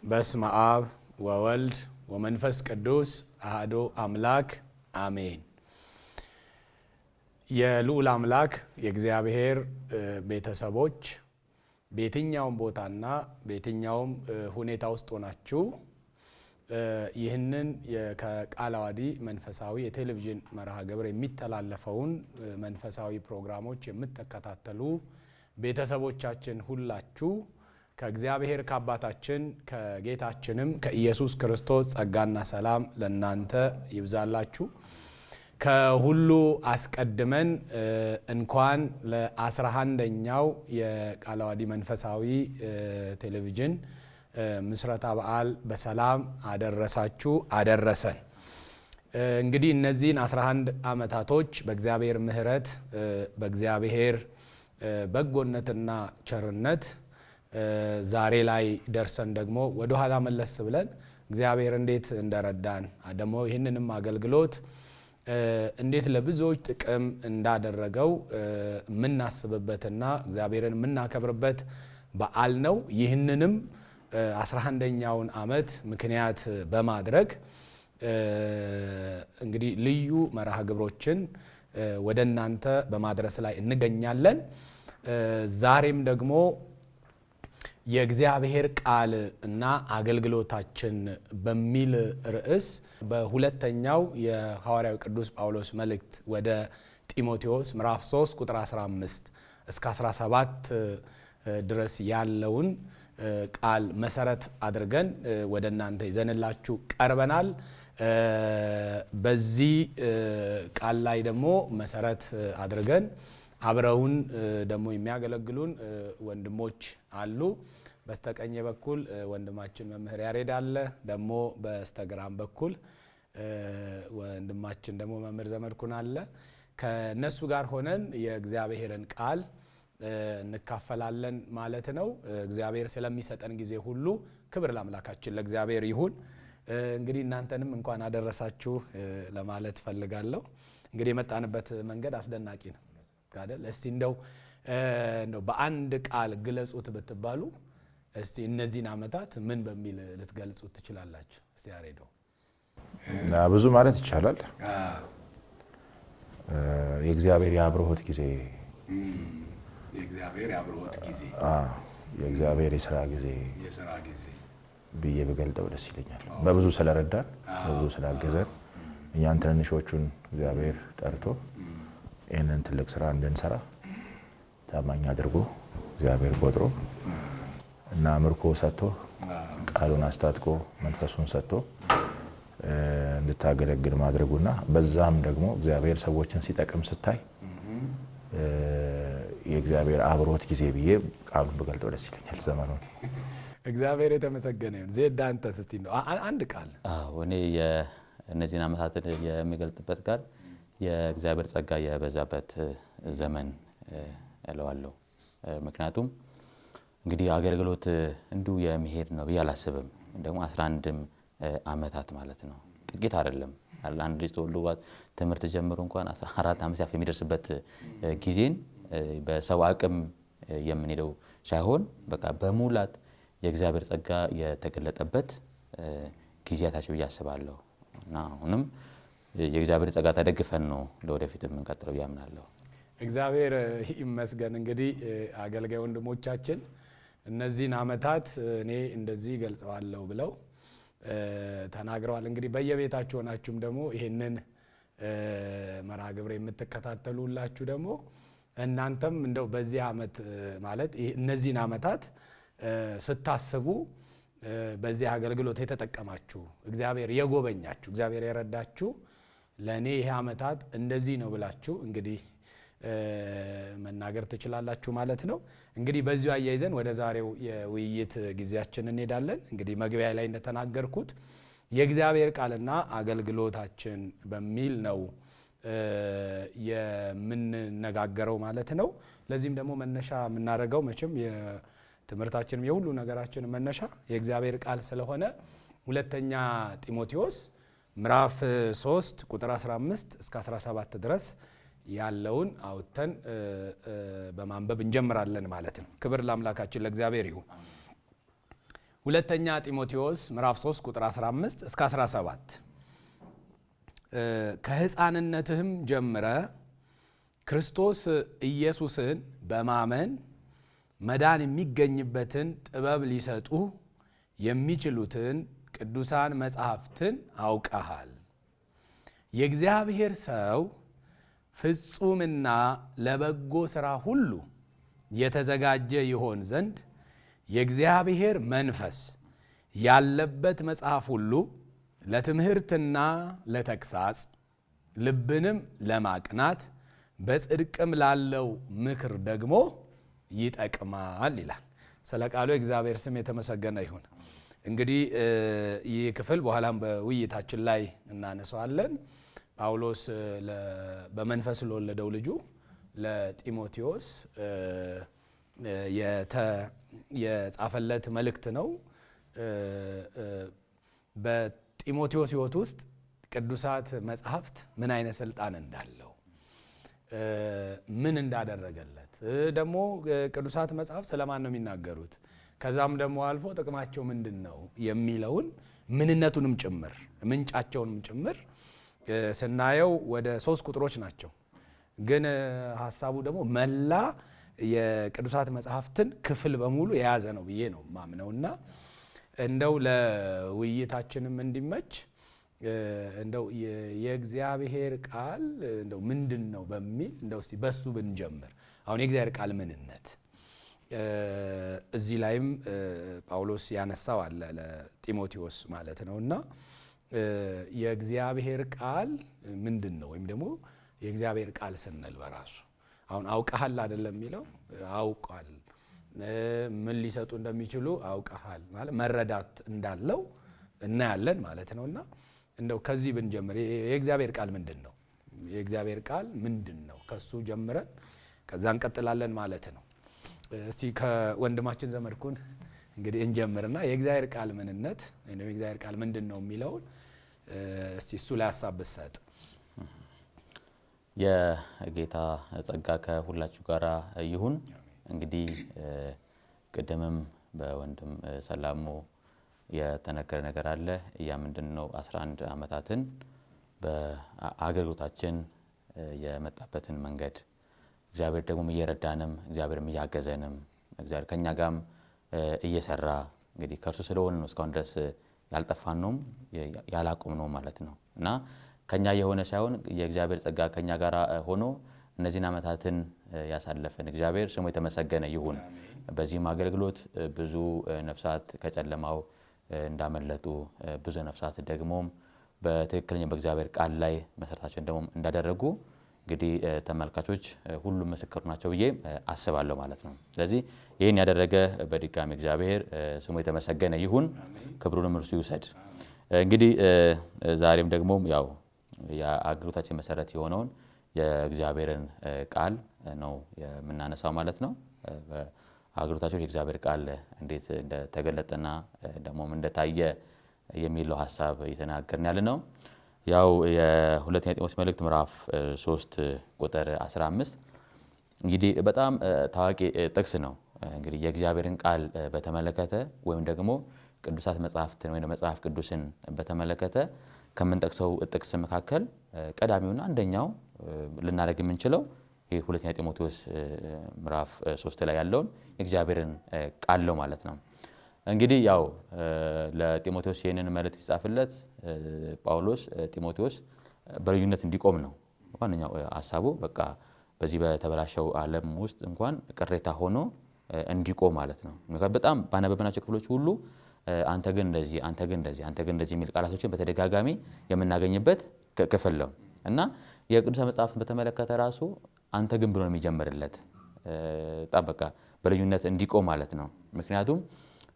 በስመ አብ ወወልድ ወመንፈስ ቅዱስ አሐዱ አምላክ አሜን። የልዑል አምላክ የእግዚአብሔር ቤተሰቦች በየትኛውም ቦታና በየትኛውም ሁኔታ ውስጥ ሆናችሁ ይህንን ከቃለ ዓዋዲ መንፈሳዊ የቴሌቪዥን መርሃ ግብር የሚተላለፈውን መንፈሳዊ ፕሮግራሞች የምትከታተሉ ቤተሰቦቻችን ሁላችሁ ከእግዚአብሔር ከአባታችን ከጌታችንም ከኢየሱስ ክርስቶስ ጸጋና ሰላም ለእናንተ ይብዛላችሁ። ከሁሉ አስቀድመን እንኳን ለ11ኛው የቃለ ዓዋዲ መንፈሳዊ ቴሌቪዥን ምስረታ በዓል በሰላም አደረሳችሁ አደረሰን። እንግዲህ እነዚህን 11 ዓመታቶች በእግዚአብሔር ምሕረት በእግዚአብሔር በጎነትና ቸርነት ዛሬ ላይ ደርሰን ደግሞ ወደ ኋላ መለስ ብለን እግዚአብሔር እንዴት እንደረዳን ደግሞ ይህንንም አገልግሎት እንዴት ለብዙዎች ጥቅም እንዳደረገው የምናስብበትና እግዚአብሔርን የምናከብርበት በዓል ነው። ይህንንም 11ኛውን ዓመት ምክንያት በማድረግ እንግዲህ ልዩ መርሃ ግብሮችን ወደ እናንተ በማድረስ ላይ እንገኛለን። ዛሬም ደግሞ የእግዚአብሔር ቃል እና አገልግሎታችን በሚል ርዕስ በሁለተኛው የሐዋርያው ቅዱስ ጳውሎስ መልእክት ወደ ጢሞቴዎስ ምዕራፍ 3 ቁጥር 15 እስከ 17 ድረስ ያለውን ቃል መሰረት አድርገን ወደ እናንተ ይዘንላችሁ ቀርበናል። በዚህ ቃል ላይ ደግሞ መሰረት አድርገን አብረውን ደግሞ የሚያገለግሉን ወንድሞች አሉ። በስተቀኝ በኩል ወንድማችን መምህር ያሬድ አለ። ደግሞ በስተግራም በኩል ወንድማችን ደግሞ መምህር ዘመድኩን አለ። ከነሱ ጋር ሆነን የእግዚአብሔርን ቃል እንካፈላለን ማለት ነው። እግዚአብሔር ስለሚሰጠን ጊዜ ሁሉ ክብር ለአምላካችን ለእግዚአብሔር ይሁን። እንግዲህ እናንተንም እንኳን አደረሳችሁ ለማለት ፈልጋለሁ። እንግዲህ የመጣንበት መንገድ አስደናቂ ነው አይደል? እስቲ እንደው በአንድ ቃል ግለጹት ብትባሉ እስቲ እነዚህን ዓመታት ምን በሚል ልትገልጹት ትችላላችሁ? እስቲ ያሬደው። ብዙ ማለት ይቻላል። የእግዚአብሔር የአብሮት ጊዜ፣ የእግዚአብሔር የአብሮት ጊዜ፣ የእግዚአብሔር የሥራ ጊዜ ብዬ ብገልጠው ደስ ይለኛል። በብዙ ስለረዳን፣ በብዙ ስላገዘን እኛን ትንንሾቹን እግዚአብሔር ጠርቶ ይህንን ትልቅ ስራ እንድንሰራ ታማኝ አድርጎ እግዚአብሔር ቆጥሮ እና ምርኮ ሰጥቶ ቃሉን አስታጥቆ መንፈሱን ሰጥቶ እንድታገለግል ማድረጉና በዛም ደግሞ እግዚአብሔር ሰዎችን ሲጠቅም ስታይ የእግዚአብሔር አብሮት ጊዜ ብዬ ቃሉን ብገልጠው ደስ ይለኛል። ዘመኑን እግዚአብሔር የተመሰገነ ይሁን። ዜድ አንተስ እስቲ ነው አንድ ቃል? እኔ እነዚህን ዓመታት የሚገልጥበት ቃል የእግዚአብሔር ጸጋ የበዛበት ዘመን እለዋለሁ። ምክንያቱም እንግዲህ አገልግሎት እንዲሁ የሚሄድ ነው ብዬ አላስብም። ደግሞ 11 ዓመታት ማለት ነው፣ ጥቂት አይደለም። አንድ ልጅ ተወልዶ ትምህርት ጀምሮ እንኳን 14 ዓመት ያፍ የሚደርስበት ጊዜን በሰው አቅም የምንሄደው ሳይሆን በቃ በሙላት የእግዚአብሔር ጸጋ የተገለጠበት ጊዜያታቸው ብዬ አስባለሁ እና አሁንም የእግዚአብሔር ጸጋ ተደግፈን ነው ለወደፊት የምንቀጥለው ያምናለሁ። እግዚአብሔር ይመስገን። እንግዲህ አገልጋይ ወንድሞቻችን እነዚህን ዓመታት እኔ እንደዚህ ገልጸዋለሁ ብለው ተናግረዋል። እንግዲህ በየቤታችሁ ሆናችሁም ደግሞ ይሄንን መርሃ ግብር የምትከታተሉ ሁላችሁ ደግሞ እናንተም እንደው በዚህ ዓመት ማለት እነዚህን ዓመታት ስታስቡ በዚህ አገልግሎት የተጠቀማችሁ እግዚአብሔር የጎበኛችሁ እግዚአብሔር የረዳችሁ ለኔ ይሄ ዓመታት እንደዚህ ነው ብላችሁ እንግዲህ መናገር ትችላላችሁ ማለት ነው። እንግዲህ በዚሁ አያይዘን ወደ ዛሬው የውይይት ጊዜያችን እንሄዳለን። እንግዲህ መግቢያ ላይ እንደተናገርኩት የእግዚአብሔር ቃልና አገልግሎታችን በሚል ነው የምንነጋገረው ማለት ነው። ለዚህም ደግሞ መነሻ የምናደርገው መቼም የትምህርታችንም የሁሉ ነገራችን መነሻ የእግዚአብሔር ቃል ስለሆነ ሁለተኛ ጢሞቴዎስ ምዕራፍ 3 ቁጥር 15 እስከ 17 ድረስ ያለውን አውጥተን በማንበብ እንጀምራለን ማለት ነው። ክብር ለአምላካችን ለእግዚአብሔር ይሁን። ሁለተኛ ጢሞቴዎስ ምዕራፍ 3 ቁጥር 15 እስከ 17 ከሕፃንነትህም ጀምረ ክርስቶስ ኢየሱስን በማመን መዳን የሚገኝበትን ጥበብ ሊሰጡ የሚችሉትን ቅዱሳን መጻሕፍትን አውቀሃል። የእግዚአብሔር ሰው ፍጹምና ለበጎ ሥራ ሁሉ የተዘጋጀ ይሆን ዘንድ የእግዚአብሔር መንፈስ ያለበት መጽሐፍ ሁሉ ለትምህርትና ለተግሳጽ ልብንም ለማቅናት በጽድቅም ላለው ምክር ደግሞ ይጠቅማል ይላል። ስለ ቃሉ የእግዚአብሔር ስም የተመሰገነ ይሁን። እንግዲህ ይህ ክፍል በኋላም በውይይታችን ላይ እናነሳዋለን። ጳውሎስ በመንፈስ ለወለደው ልጁ ለጢሞቴዎስ የጻፈለት መልእክት ነው። በጢሞቴዎስ ሕይወት ውስጥ ቅዱሳት መጻሕፍት ምን አይነት ስልጣን እንዳለው፣ ምን እንዳደረገለት፣ ደግሞ ቅዱሳት መጻሕፍት ስለማን ነው የሚናገሩት፣ ከዛም ደግሞ አልፎ ጥቅማቸው ምንድን ነው የሚለውን ምንነቱንም ጭምር ምንጫቸውንም ጭምር ስናየው ወደ 3 ቁጥሮች ናቸው። ግን ሐሳቡ ደግሞ መላ የቅዱሳት መጻሕፍትን ክፍል በሙሉ የያዘ ነው ብዬ ነው ማምነውና እንደው ለውይይታችንም እንዲመች እንደው የእግዚአብሔር ቃል እንደው ምንድን ነው በሚል እንደው እስቲ በሱ ብንጀምር። አሁን የእግዚአብሔር ቃል ምንነት እዚህ ላይም ጳውሎስ ያነሳው አለ ለጢሞቴዎስ ማለት ነውና የእግዚአብሔር ቃል ምንድን ነው? ወይም ደግሞ የእግዚአብሔር ቃል ስንል በራሱ አሁን አውቀሃል አይደለም የሚለው አውቃል፣ ምን ሊሰጡ እንደሚችሉ አውቀሃል ማለት መረዳት እንዳለው እናያለን ማለት ነውና እንደው ከዚህ ብንጀምር የእግዚአብሔር ቃል ምንድን ነው? የእግዚአብሔር ቃል ምንድን ነው? ከሱ ጀምረን ከዛ እንቀጥላለን ማለት ነው። እስቲ ከወንድማችን ዘመድኩን እንግዲህ እንጀምርና የእግዚአብሔር ቃል ምንነት ወይም የእግዚአብሔር ቃል ምንድን ነው የሚለውን እስቲ እሱ ላይ ሐሳብ ብትሰጥ። የጌታ ጸጋ ከሁላችሁ ጋር ይሁን። እንግዲህ ቅድምም በወንድም ሰላሙ የተነገረ ነገር አለ። ያ ምንድነው 11 ዓመታትን በአገልግሎታችን የመጣበትን መንገድ እግዚአብሔር ደግሞ እየረዳንም እግዚአብሔርም እያገዘንም እግዚአብሔር ከኛ ጋርም እየሰራ እንግዲህ ከእርሱ ስለሆነ ነው እስካሁን ድረስ ያልጠፋን ነው ያላቆም ነው ማለት ነው። እና ከኛ የሆነ ሳይሆን የእግዚአብሔር ጸጋ ከኛ ጋር ሆኖ እነዚህን ዓመታትን ያሳለፈን እግዚአብሔር ስሙ የተመሰገነ ይሁን። በዚህም አገልግሎት ብዙ ነፍሳት ከጨለማው እንዳመለጡ ብዙ ነፍሳት ደግሞ በትክክለኛ በእግዚአብሔር ቃል ላይ መሰረታቸውን ደግሞ እንዳደረጉ እንግዲህ ተመልካቾች ሁሉም ምስክር ናቸው ብዬ አስባለሁ ማለት ነው። ስለዚህ ይህን ያደረገ በድጋሚ እግዚአብሔር ስሙ የተመሰገነ ይሁን፣ ክብሩንም እርሱ ይውሰድ። እንግዲህ ዛሬም ደግሞ ያው የአገልግሎታችን መሰረት የሆነውን የእግዚአብሔርን ቃል ነው የምናነሳው ማለት ነው። በአገልግሎታችን የእግዚአብሔር ቃል እንዴት እንደተገለጠና ደግሞ እንደታየ የሚለው ሐሳብ እየተናገርን ያለ ነው። ያው የሁለተኛ ጢሞቴዎስ መልእክት ምዕራፍ 3 ቁጥር 15 እንግዲህ በጣም ታዋቂ ጥቅስ ነው። እንግዲህ የእግዚአብሔርን ቃል በተመለከተ ወይም ደግሞ ቅዱሳት መጻሕፍትን ወይም መጽሐፍ ቅዱስን በተመለከተ ከምንጠቅሰው ጥቅስ መካከል ቀዳሚውና አንደኛው ልናደርግ የምንችለው ይህ ሁለተኛ ጢሞቴዎስ ምዕራፍ 3 ላይ ያለውን የእግዚአብሔርን ቃል ነው ማለት ነው። እንግዲህ ያው ለጢሞቴዎስ ይህንን መልእክት ሲጻፍለት ጳውሎስ ጢሞቴዎስ በልዩነት እንዲቆም ነው ዋነኛው ሐሳቡ። በቃ በዚህ በተበላሸው ዓለም ውስጥ እንኳን ቅሬታ ሆኖ እንዲቆም ማለት ነው። በጣም ባነበብናቸው ክፍሎች ሁሉ አንተ ግን እንደዚህ፣ አንተ ግን እንደዚህ፣ አንተ ግን እንደዚህ የሚል ቃላቶችን በተደጋጋሚ የምናገኝበት ክፍል ነው እና የቅዱሳት መጽሐፍትን በተመለከተ ራሱ አንተ ግን ብሎ ነው የሚጀምርለት። በጣም በቃ በልዩነት እንዲቆም ማለት ነው። ምክንያቱም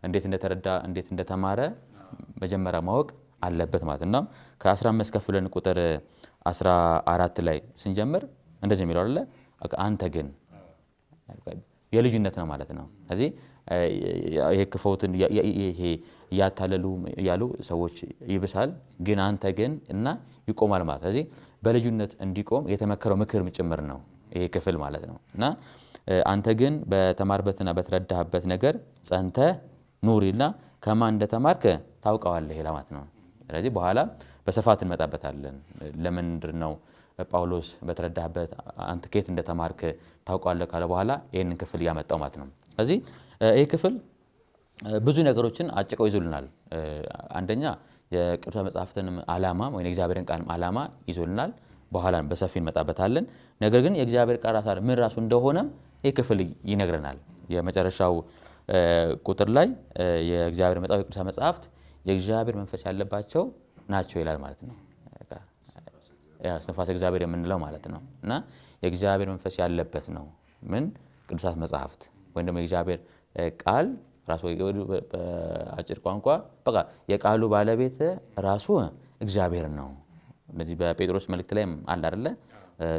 እንዴት እንደተረዳ እንዴት እንደተማረ መጀመሪያ ማወቅ አለበት ማለት ነው። ከ15 ከፍለን ቁጥር 14 ላይ ስንጀምር እንደዚህ የሚለው አይደለ አንተ ግን የልዩነት ነው ማለት ነው። ስለዚህ ይሄ ክፉትን ይሄ ያታለሉ ያሉ ሰዎች ይብሳል፣ ግን አንተ ግን እና ይቆማል ማለት። ስለዚህ በልዩነት እንዲቆም የተመከረው ምክር ጭምር ነው ይሄ ክፍል ማለት ነው። እና አንተ ግን በተማርበትና በተረዳህበት ነገር ጸንተ ኑሪና ከማን እንደተማርክ ታውቀዋለህ ይላል ማለት ነው። ስለዚህ በኋላ በስፋት እንመጣበታለን። ለምንድን ነው ጳውሎስ በተረዳህበት አንተ ከየት እንደተማርክ ታውቀዋለህ ካለ በኋላ ይሄንን ክፍል ያመጣው ማለት ነው። ስለዚህ ይሄ ክፍል ብዙ ነገሮችን አጭቀው ይዞልናል። አንደኛ የቅዱሳት መጻሕፍትን ዓላማ ወይ የእግዚአብሔርን ቃል ዓላማ ይዞልናል። በኋላ በሰፊ እንመጣበታለን። ነገር ግን የእግዚአብሔር ቃል ምን ራሱ እንደሆነ ይሄ ክፍል ይነግረናል። የመጨረሻው ቁጥር ላይ የእግዚአብሔር ቅዱሳት መጻሕፍት የእግዚአብሔር መንፈስ ያለባቸው ናቸው ይላል ማለት ነው። እስትንፋሰ እግዚአብሔር የምንለው ማለት ነው። እና የእግዚአብሔር መንፈስ ያለበት ነው ምን ቅዱሳት መጻሕፍት ወይም ደግሞ የእግዚአብሔር ቃል ራሱ በአጭር ቋንቋ በቃ የቃሉ ባለቤት ራሱ እግዚአብሔር ነው። ስለዚህ በጴጥሮስ መልእክት ላይ አለ አይደለ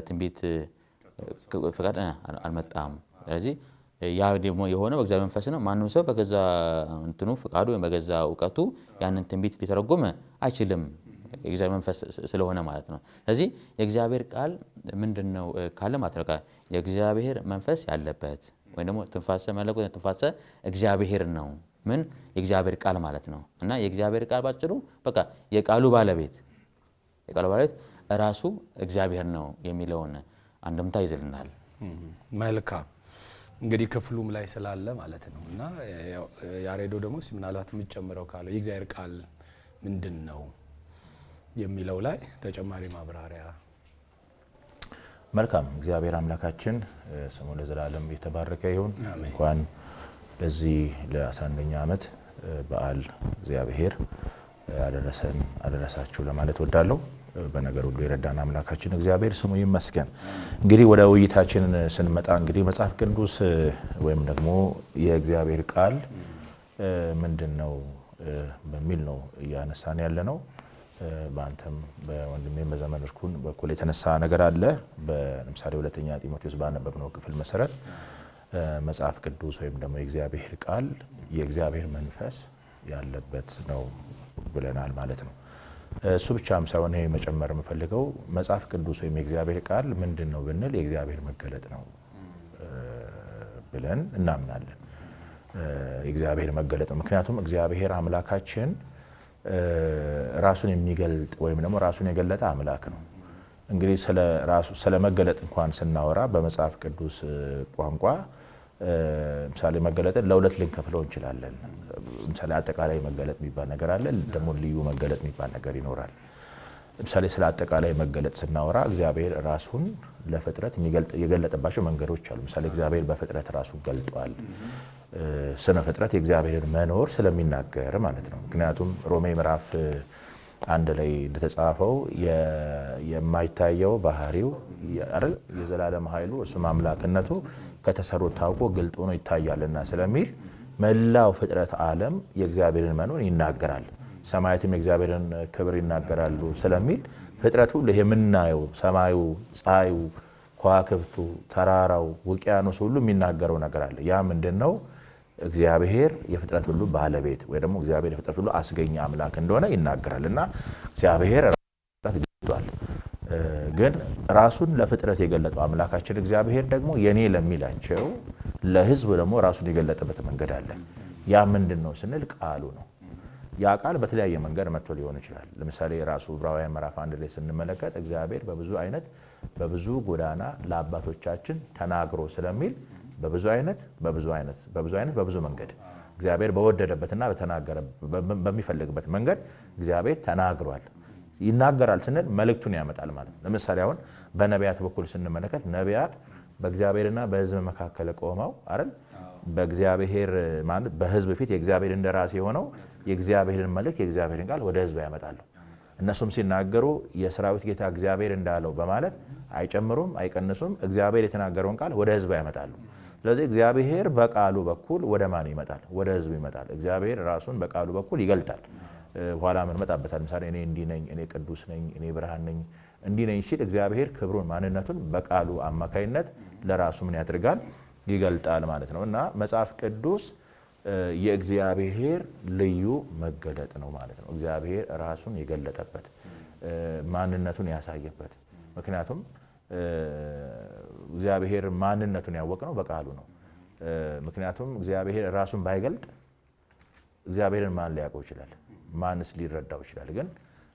ትንቢት ፍቃድ አልመጣም። ስለዚህ ያ ደግሞ የሆነው በእግዚአብሔር መንፈስ ነው። ማንም ሰው በገዛ እንትኑ ፍቃዱ ወይም በገዛ እውቀቱ ያንን ትንቢት ሊተረጎም አይችልም፣ የእግዚአብሔር መንፈስ ስለሆነ ማለት ነው። ስለዚህ የእግዚአብሔር ቃል ምንድነው ካለ ማለት ነው የእግዚአብሔር መንፈስ ያለበት ወይ ደግሞ ትንፋሰ መለኮት ትንፋሰ እግዚአብሔር ነው ምን የእግዚአብሔር ቃል ማለት ነው። እና የእግዚአብሔር ቃል ባጭሩ በቃ የቃሉ ባለቤት ራሱ እግዚአብሔር ነው የሚለውን አንድምታ ይዘልናል። መልካም እንግዲህ ክፍሉም ላይ ስላለ ማለት ነው። እና ያሬዶ ደግሞ ምናልባት የምትጨምረው ካለው የእግዚአብሔር ቃል ምንድን ነው የሚለው ላይ ተጨማሪ ማብራሪያ። መልካም እግዚአብሔር አምላካችን ስሙ ለዘላለም የተባረከ ይሁን። እንኳን ለዚህ ለ11ኛ ዓመት በዓል እግዚአብሔር አደረሳችሁ ለማለት ወዳለሁ። በነገር ሁሉ የረዳን አምላካችን እግዚአብሔር ስሙ ይመስገን። እንግዲህ ወደ ውይይታችን ስንመጣ እንግዲህ መጽሐፍ ቅዱስ ወይም ደግሞ የእግዚአብሔር ቃል ምንድነው በሚል ነው እያነሳን ያለ ነው። በአንተም በወንድሜም በዘመን እርኩን በኩል የተነሳ ነገር አለ። ለምሳሌ ሁለተኛ ጢሞቴዎስ ባነበብነው ክፍል መሰረት መጽሐፍ ቅዱስ ወይም ደግሞ የእግዚአብሔር ቃል የእግዚአብሔር መንፈስ ያለበት ነው ብለናል ማለት ነው። እሱ ብቻም ሳይሆን ይሄ መጨመር የምፈልገው መጽሐፍ ቅዱስ ወይም የእግዚአብሔር ቃል ምንድነው ብንል የእግዚአብሔር መገለጥ ነው ብለን እናምናለን። የእግዚአብሔር መገለጥ ነው። ምክንያቱም እግዚአብሔር አምላካችን ራሱን የሚገልጥ ወይም ደግሞ ራሱን የገለጠ አምላክ ነው። እንግዲህ ስለ መገለጥ እንኳን ስናወራ በመጽሐፍ ቅዱስ ቋንቋ ምሳሌ መገለጥን ለሁለት ልንከፍለው እንችላለን። ምሳሌ አጠቃላይ መገለጥ የሚባል ነገር አለ፣ ደግሞ ልዩ መገለጥ የሚባል ነገር ይኖራል። ምሳሌ ስለ አጠቃላይ መገለጥ ስናወራ እግዚአብሔር ራሱን ለፍጥረት የገለጠባቸው መንገዶች አሉ። ምሳሌ እግዚአብሔር በፍጥረት ራሱን ገልጧል። ስነ ፍጥረት የእግዚአብሔርን መኖር ስለሚናገር ማለት ነው። ምክንያቱም ሮሜ ምዕራፍ 1 ላይ እንደተጻፈው የማይታየው ባህሪው አይደል የዘላለም ኃይሉ እርሱም አምላክነቱ ከተሰሩት ታውቆ ግልጥ ሆኖ ይታያልና ስለሚል መላው ፍጥረት ዓለም የእግዚአብሔርን መኖር ይናገራል። ሰማያትም የእግዚአብሔርን ክብር ይናገራሉ ስለሚል ፍጥረቱ የምናየው ሰማዩ፣ ፀሐዩ፣ ከዋክብቱ፣ ተራራው፣ ውቅያኖስ ሁሉ የሚናገረው ነገር አለ። ያ ምንድነው? እግዚአብሔር የፍጥረት ሁሉ ባለቤት ወይ ደግሞ እግዚአብሔር የፍጥረት ሁሉ አስገኛ አምላክ እንደሆነ ይናገራልና እግዚአብሔር ራሱን ገልጧል። ግን ራሱን ለፍጥረት የገለጠው አምላካችን እግዚአብሔር ደግሞ የኔ ለሚላቸው ለሕዝብ ደግሞ ራሱን የገለጠበት መንገድ አለ። ያ ምንድነው ስንል ቃሉ ነው። ያ ቃል በተለያየ መንገድ መጥቶ ሊሆን ይችላል። ለምሳሌ ራሱ ዕብራውያን ምዕራፍ 1 ላይ ስንመለከት እግዚአብሔር በብዙ ጎዳና ለአባቶቻችን ተናግሮ ስለሚል በብዙ መንገድ እግዚአብሔር በወደደበትና በተናገረ በሚፈልግበት መንገድ እግዚአብሔር ተናግሯል። ይናገራል ስንል መልእክቱን ያመጣል ማለት ነው። ለምሳሌ አሁን በነቢያት በኩል ስንመለከት ነቢያት በእግዚአብሔርና በሕዝብ መካከል ቆመው አይደል በእግዚአብሔር ማለት በሕዝብ ፊት የእግዚአብሔር እንደራሴ ሆነው የእግዚአብሔርን መልእክት የእግዚአብሔርን ቃል ወደ ሕዝብ ያመጣሉ። እነሱም ሲናገሩ የሰራዊት ጌታ እግዚአብሔር እንዳለው በማለት አይጨምሩም አይቀንሱም። እግዚአብሔር የተናገረውን ቃል ወደ ሕዝብ ያመጣሉ። ስለዚህ እግዚአብሔር በቃሉ በኩል ወደ ማን ይመጣል? ወደ ሕዝብ ይመጣል። እግዚአብሔር ራሱን በቃሉ በኩል ይገልጣል። ኋላ ምን መጣበታል? ምሳሌ እኔ እንዲህ ነኝ፣ እኔ ቅዱስ ነኝ፣ እኔ ብርሃን ነኝ እንዲህ ነኝ ሲል እግዚአብሔር ክብሩን ማንነቱን በቃሉ አማካይነት ለራሱ ምን ያደርጋል? ይገልጣል ማለት ነው። እና መጽሐፍ ቅዱስ የእግዚአብሔር ልዩ መገለጥ ነው ማለት ነው። እግዚአብሔር ራሱን የገለጠበት ማንነቱን ያሳየበት። ምክንያቱም እግዚአብሔር ማንነቱን ያወቅነው በቃሉ ነው። ምክንያቱም እግዚአብሔር ራሱን ባይገልጥ እግዚአብሔርን ማን ሊያውቀው ይችላል? ማንስ ሊረዳው ይችላል? ግን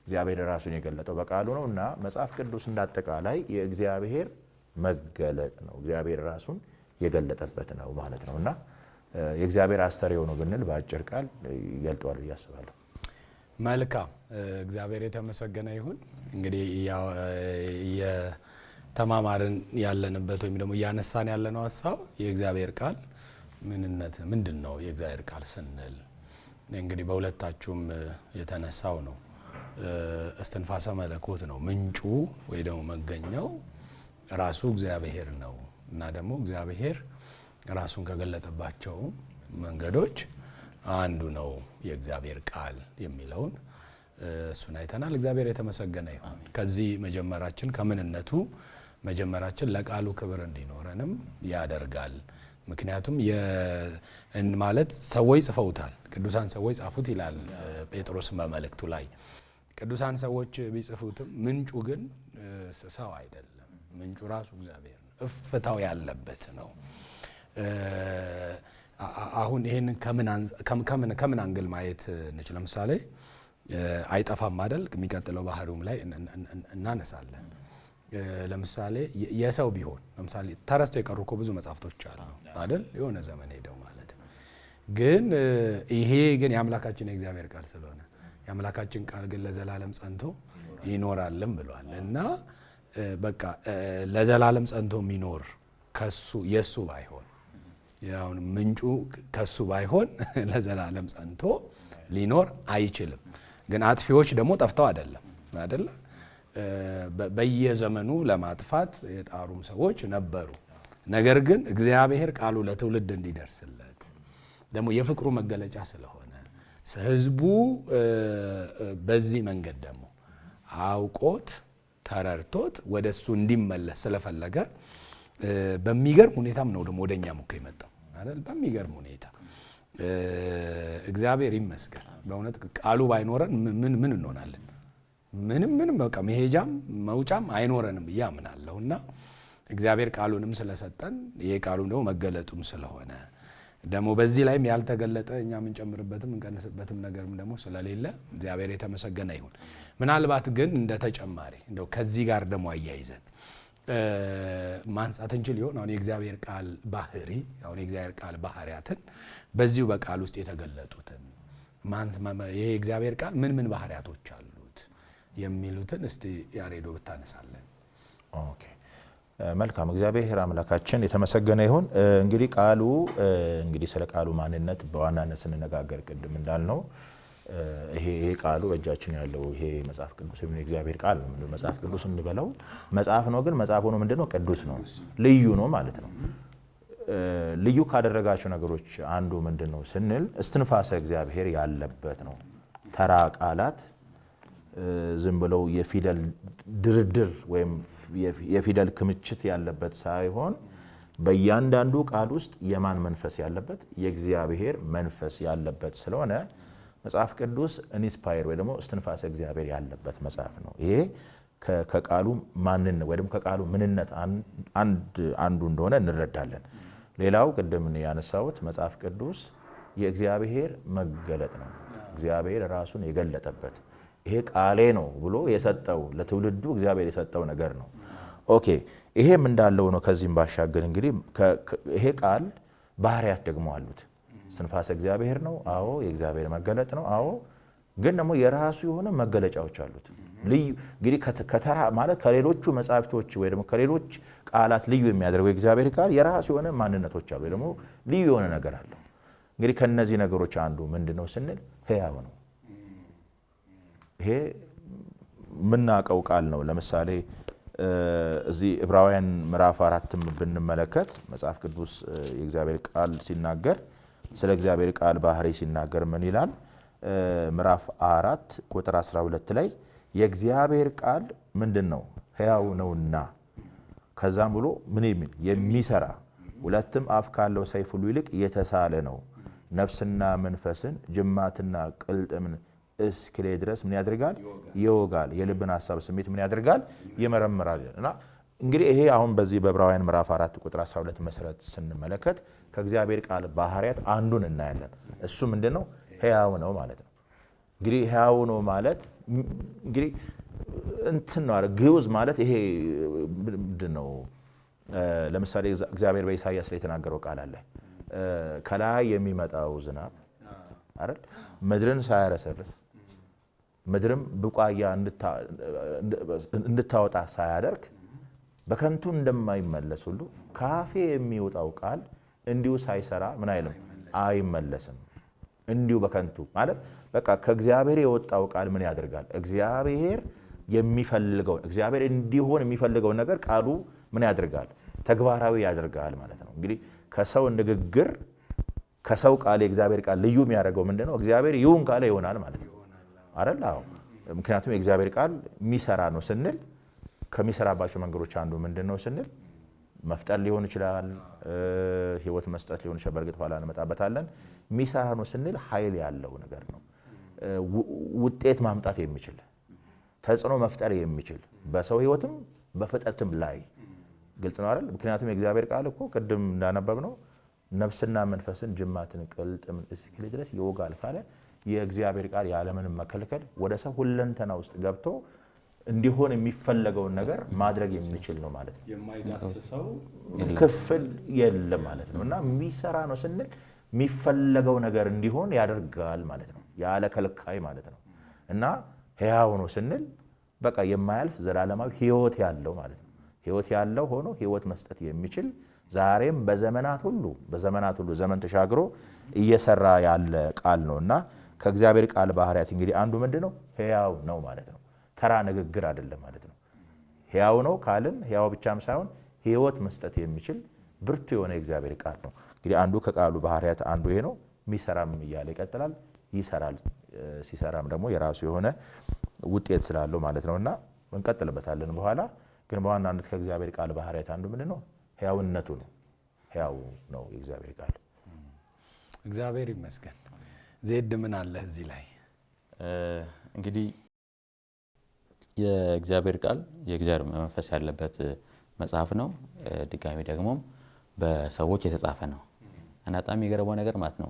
እግዚአብሔር ራሱን የገለጠው በቃሉ ነው እና መጽሐፍ ቅዱስ እንዳጠቃላይ የእግዚአብሔር መገለጥ ነው። እግዚአብሔር ራሱን የገለጠበት ነው ማለት ነው እና የእግዚአብሔር አስተርእዮ ነው ብንል በአጭር ቃል ይገልጠዋል ብዬ አስባለሁ። መልካም፣ እግዚአብሔር የተመሰገነ ይሁን። እንግዲህ የተማማርን ያለንበት ወይም ደግሞ እያነሳን ያለነው ሀሳብ የእግዚአብሔር ቃል ምንነት ምንድን ነው? የእግዚአብሔር ቃል ስንል እንግዲህ በሁለታችሁም የተነሳው ነው። እስትንፋሰ መለኮት ነው ምንጩ ወይ ደግሞ መገኛው ራሱ እግዚአብሔር ነው እና ደግሞ እግዚአብሔር ራሱን ከገለጠባቸው መንገዶች አንዱ ነው የእግዚአብሔር ቃል የሚለውን እሱን አይተናል። እግዚአብሔር የተመሰገነ ይሁን። ከዚህ መጀመራችን ከምንነቱ መጀመራችን ለቃሉ ክብር እንዲኖረንም ያደርጋል። ምክንያቱም ማለት ሰዎች ጽፈውታል፣ ቅዱሳን ሰዎች ጻፉት ይላል ጴጥሮስ በመልእክቱ ላይ። ቅዱሳን ሰዎች ቢጽፉትም ምንጩ ግን ሰው አይደለም። ምንጩ ራሱ እግዚአብሔር ነው፣ እፍታው ያለበት ነው። አሁን ይሄንን ከምን አንግል ማየት እንችል? ለምሳሌ አይጠፋም አይደል? የሚቀጥለው ባህሪውም ላይ እናነሳለን። ለምሳሌ የሰው ቢሆን ለምሳሌ ተረስተው የቀሩ እኮ ብዙ መጽሐፍቶች አሉ አይደል? የሆነ ዘመን ሄደው ማለት ነው። ግን ይሄ ግን የአምላካችን የእግዚአብሔር ቃል ስለሆነ የአምላካችን ቃል ግን ለዘላለም ጸንቶ ይኖራልም ብሏል እና በቃ ለዘላለም ጸንቶ የሚኖር ከሱ የሱ ባይሆን ያውን ምንጩ ከሱ ባይሆን ለዘላለም ጸንቶ ሊኖር አይችልም። ግን አጥፊዎች ደግሞ ጠፍተው አይደለም በየዘመኑ ለማጥፋት የጣሩም ሰዎች ነበሩ። ነገር ግን እግዚአብሔር ቃሉ ለትውልድ እንዲደርስለት ደግሞ የፍቅሩ መገለጫ ስለሆነ ሕዝቡ በዚህ መንገድ ደግሞ አውቆት ተረድቶት ወደሱ እንዲመለስ ስለፈለገ በሚገርም ሁኔታም ነው ደግሞ ወደኛም እኮ የመጣው አይደል? በሚገርም ሁኔታ እግዚአብሔር ይመስገን። በእውነት ቃሉ ባይኖረን ምን እንሆናለን? ምንም በቃ መሄጃም መውጫም አይኖረንም እያምናለሁ እና እግዚአብሔር ቃሉንም ስለሰጠን ይሄ ቃሉም ደግሞ መገለጡም ስለሆነ ደግሞ በዚህ ላይም ያልተገለጠ እኛ የምንጨምርበትም እንቀንስበትም ነገርም ደግሞ ስለሌለ እግዚአብሔር የተመሰገነ ይሁን። ምናልባት ግን እንደ ተጨማሪ እንደው ከዚህ ጋር ደግሞ አያይዘን ማንሳት እንችል ይሆን አሁን የእግዚአብሔር ቃል ባህሪ አሁን የእግዚአብሔር ቃል ባህሪያትን በዚሁ በቃል ውስጥ የተገለጡትን ይሄ የእግዚአብሔር ቃል ምን ባህሪያቶች አሉት የሚሉትን እስቲ ያሬዶ ብታነሳለን። ኦኬ መልካም። እግዚአብሔር አምላካችን የተመሰገነ ይሁን። እንግዲህ ቃሉ እንግዲህ ስለ ቃሉ ማንነት በዋናነት ስንነጋገር ቅድም እንዳልነው ይሄ ቃሉ በእጃችን ያለው ይሄ መጽሐፍ ቅዱስ ወይም የእግዚአብሔር ቃል ነው። መጽሐፍ ቅዱስ እንበለው መጽሐፍ ነው፣ ግን መጽሐፍ ሆኖ ምንድነው? ቅዱስ ነው፣ ልዩ ነው ማለት ነው። ልዩ ካደረጋቸው ነገሮች አንዱ ምንድነው ስንል እስትንፋሰ እግዚአብሔር ያለበት ነው። ተራ ቃላት ዝም ብለው የፊደል ድርድር ወይም የፊደል ክምችት ያለበት ሳይሆን በእያንዳንዱ ቃል ውስጥ የማን መንፈስ ያለበት? የእግዚአብሔር መንፈስ ያለበት ስለሆነ መጽሐፍ ቅዱስ ኢንስፓየር ወይ ደግሞ እስትንፋሰ እግዚአብሔር ያለበት መጽሐፍ ነው። ይሄ ከቃሉ ማንነት ወይ ደግሞ ከቃሉ ምንነት አንዱ እንደሆነ እንረዳለን። ሌላው ቅድም ያነሳሁት መጽሐፍ ቅዱስ የእግዚአብሔር መገለጥ ነው። እግዚአብሔር ራሱን የገለጠበት ይሄ ቃሌ ነው ብሎ የሰጠው ለትውልዱ እግዚአብሔር የሰጠው ነገር ነው። ኦኬ ይሄም እንዳለው ነው። ከዚህም ባሻገር እንግዲህ ይሄ ቃል ባህሪያት ደግሞ አሉት። እስትንፋሰ እግዚአብሔር ነው። አዎ የእግዚአብሔር መገለጥ ነው። አዎ ግን ደግሞ የራሱ የሆነ መገለጫዎች አሉት። ልዩ እንግዲህ ከተራ ማለት ከሌሎቹ መጻሕፍቶች ወይ ደግሞ ከሌሎች ቃላት ልዩ የሚያደርገው የእግዚአብሔር ቃል የራሱ የሆነ ማንነቶች አሉ ወይ ደግሞ ልዩ የሆነ ነገር አለው። እንግዲህ ከነዚህ ነገሮች አንዱ ምንድነው ስንል ሕያው ነው። ይሄ የምናውቀው ቃል ነው። ለምሳሌ እዚህ ዕብራውያን ምዕራፍ 4 ብንመለከት መጽሐፍ ቅዱስ የእግዚአብሔር ቃል ሲናገር ስለ እግዚአብሔር ቃል ባህሪ ሲናገር ምን ይላል? ምዕራፍ 4 ቁጥር 12 ላይ የእግዚአብሔር ቃል ምንድነው? ሕያው ነውና ከዛም ብሎ ምን የሚሰራ ሁለትም አፍ ካለው ሰይፍ ሁሉ ይልቅ የተሳለ ነው፣ ነፍስና መንፈስን ጅማትና ቅልጥምን እስኪሌ ድረስ ምን ያደርጋል? ይወጋል። የልብን ሐሳብ ስሜት ምን ያደርጋል? ይመረምራል። እና እንግዲህ ይሄ አሁን በዚህ በዕብራውያን ምዕራፍ 4 ቁጥር 12 መሰረት ስንመለከት ከእግዚአብሔር ቃል ባህሪያት አንዱን እናያለን። እሱ ምንድነው? ሕያው ነው ማለት ነው። እንግዲህ ሕያው ነው ማለት እንግዲህ እንትን ነው አይደል? ግዑዝ ማለት ይሄ ምንድን ነው? ለምሳሌ እግዚአብሔር በኢሳይያስ ላይ የተናገረው ቃል አለ። ከላይ የሚመጣው ዝናብ አይደል ምድርን ሳያረሰርስ ምድርም ቡቃያ እንድታወጣ ሳያደርግ በከንቱ እንደማይመለስ ሁሉ ካፌ የሚወጣው ቃል እንዲሁ ሳይሰራ ምን አይልም አይመለስም። እንዲሁ በከንቱ ማለት በቃ ከእግዚአብሔር የወጣው ቃል ምን ያደርጋል? እግዚአብሔር እንዲሆን የሚፈልገውን ነገር ቃሉ ምን ያደርጋል? ተግባራዊ ያደርጋል ማለት ነው። እንግዲህ ከሰው ንግግር ከሰው ቃል የእግዚአብሔር ቃል ልዩ የሚያደርገው ምንድን ነው? እግዚአብሔር ይሁን ካለ ይሆናል ማለት ነው አይደል? አዎ። ምክንያቱም የእግዚአብሔር ቃል የሚሰራ ነው ስንል ከሚሰራባቸው መንገዶች አንዱ ምንድን ነው ስንል መፍጠር ሊሆን ይችላል፣ ህይወት መስጠት ሊሆን ይችላል። በእርግጥ ኋላ እንመጣበታለን። የሚሰራ ነው ስንል ኃይል ያለው ነገር ነው። ውጤት ማምጣት የሚችል ተጽዕኖ መፍጠር የሚችል በሰው ህይወትም በፍጥረትም ላይ ግልጽ ነው አይደል? ምክንያቱም የእግዚአብሔር ቃል እኮ ቅድም እንዳነበብ ነው ነፍስና መንፈስን ጅማትን ቅልጥም እስኪል ድረስ ይወጋል ካለ የእግዚአብሔር ቃል ያለምንም መከልከል ወደ ሰው ሁለንተና ውስጥ ገብቶ እንዲሆን የሚፈለገውን ነገር ማድረግ የሚችል ነው ማለት ነው። የማይዳስሰው ክፍል የለም ማለት ነው። እና የሚሰራ ነው ስንል የሚፈለገው ነገር እንዲሆን ያደርጋል ማለት ነው፣ ያለ ከልካይ ማለት ነው። እና ሕያው ነው ስንል በቃ የማያልፍ ዘላለማዊ ህይወት ያለው ማለት ነው። ህይወት ያለው ሆኖ ህይወት መስጠት የሚችል ዛሬም በዘመናት ሁሉ ዘመን ተሻግሮ እየሰራ ያለ ቃል ነው። እና ከእግዚአብሔር ቃል ባህሪያት እንግዲህ አንዱ ምንድነው? ሕያው ነው ማለት ነው። ተራ ንግግር አይደለም ማለት ነው። ሕያው ነው ካልን ሕያው ብቻም ሳይሆን ህይወት መስጠት የሚችል ብርቱ የሆነ የእግዚአብሔር ቃል ነው። እንግዲህ አንዱ ከቃሉ ባህሪያት አንዱ ይሄ ነው። የሚሰራም እያለ ይቀጥላል። ይሰራል። ሲሰራም ደግሞ የራሱ የሆነ ውጤት ስላለው ማለት ነውና እንቀጥልበታለን በኋላ። ግን በዋናነት ከእግዚአብሔር ቃል ባህሪያት አንዱ ምንድነው? ሕያውነቱ ነው። ሕያው ነው የእግዚአብሔር ቃል። እግዚአብሔር ይመስገን። ዜድ ምን አለ እዚህ ላይ? እንግዲህ የእግዚአብሔር ቃል የእግዚአብሔር መንፈስ ያለበት መጽሐፍ ነው። ድጋሚ ደግሞ በሰዎች የተጻፈ ነው እና በጣም የሚገርመው ነገር ማለት ነው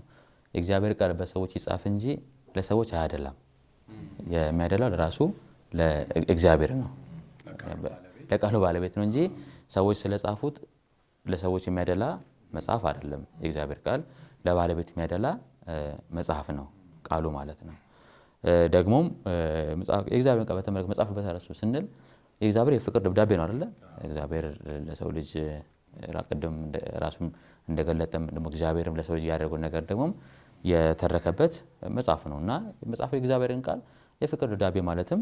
የእግዚአብሔር ቃል በሰዎች ይጻፍ እንጂ ለሰዎች አያደላም። የሚያደላው ለራሱ ለእግዚአብሔር ነው፣ ለቃሉ ባለቤት ነው እንጂ ሰዎች ስለጻፉት ለሰዎች የሚያደላ መጽሐፍ አይደለም። የእግዚአብሔር ቃል ለባለቤት የሚያደላ መጽሐፍ ነው ቃሉ ማለት ነው። ደግሞም የእግዚአብሔር ቃል በተመለከተ መጽሐፍ በተረሱ ስንል የእግዚአብሔር የፍቅር ደብዳቤ ነው አይደለ? እግዚአብሔር ለሰው ልጅ ቅድም ራሱም እንደገለጠም ደግሞ እግዚአብሔርም ለሰው ልጅ ያደረገው ነገር ደግሞ የተረከበት መጽሐፍ ነው እና መጽሐፉ የእግዚአብሔርን ቃል የፍቅር ደብዳቤ ማለትም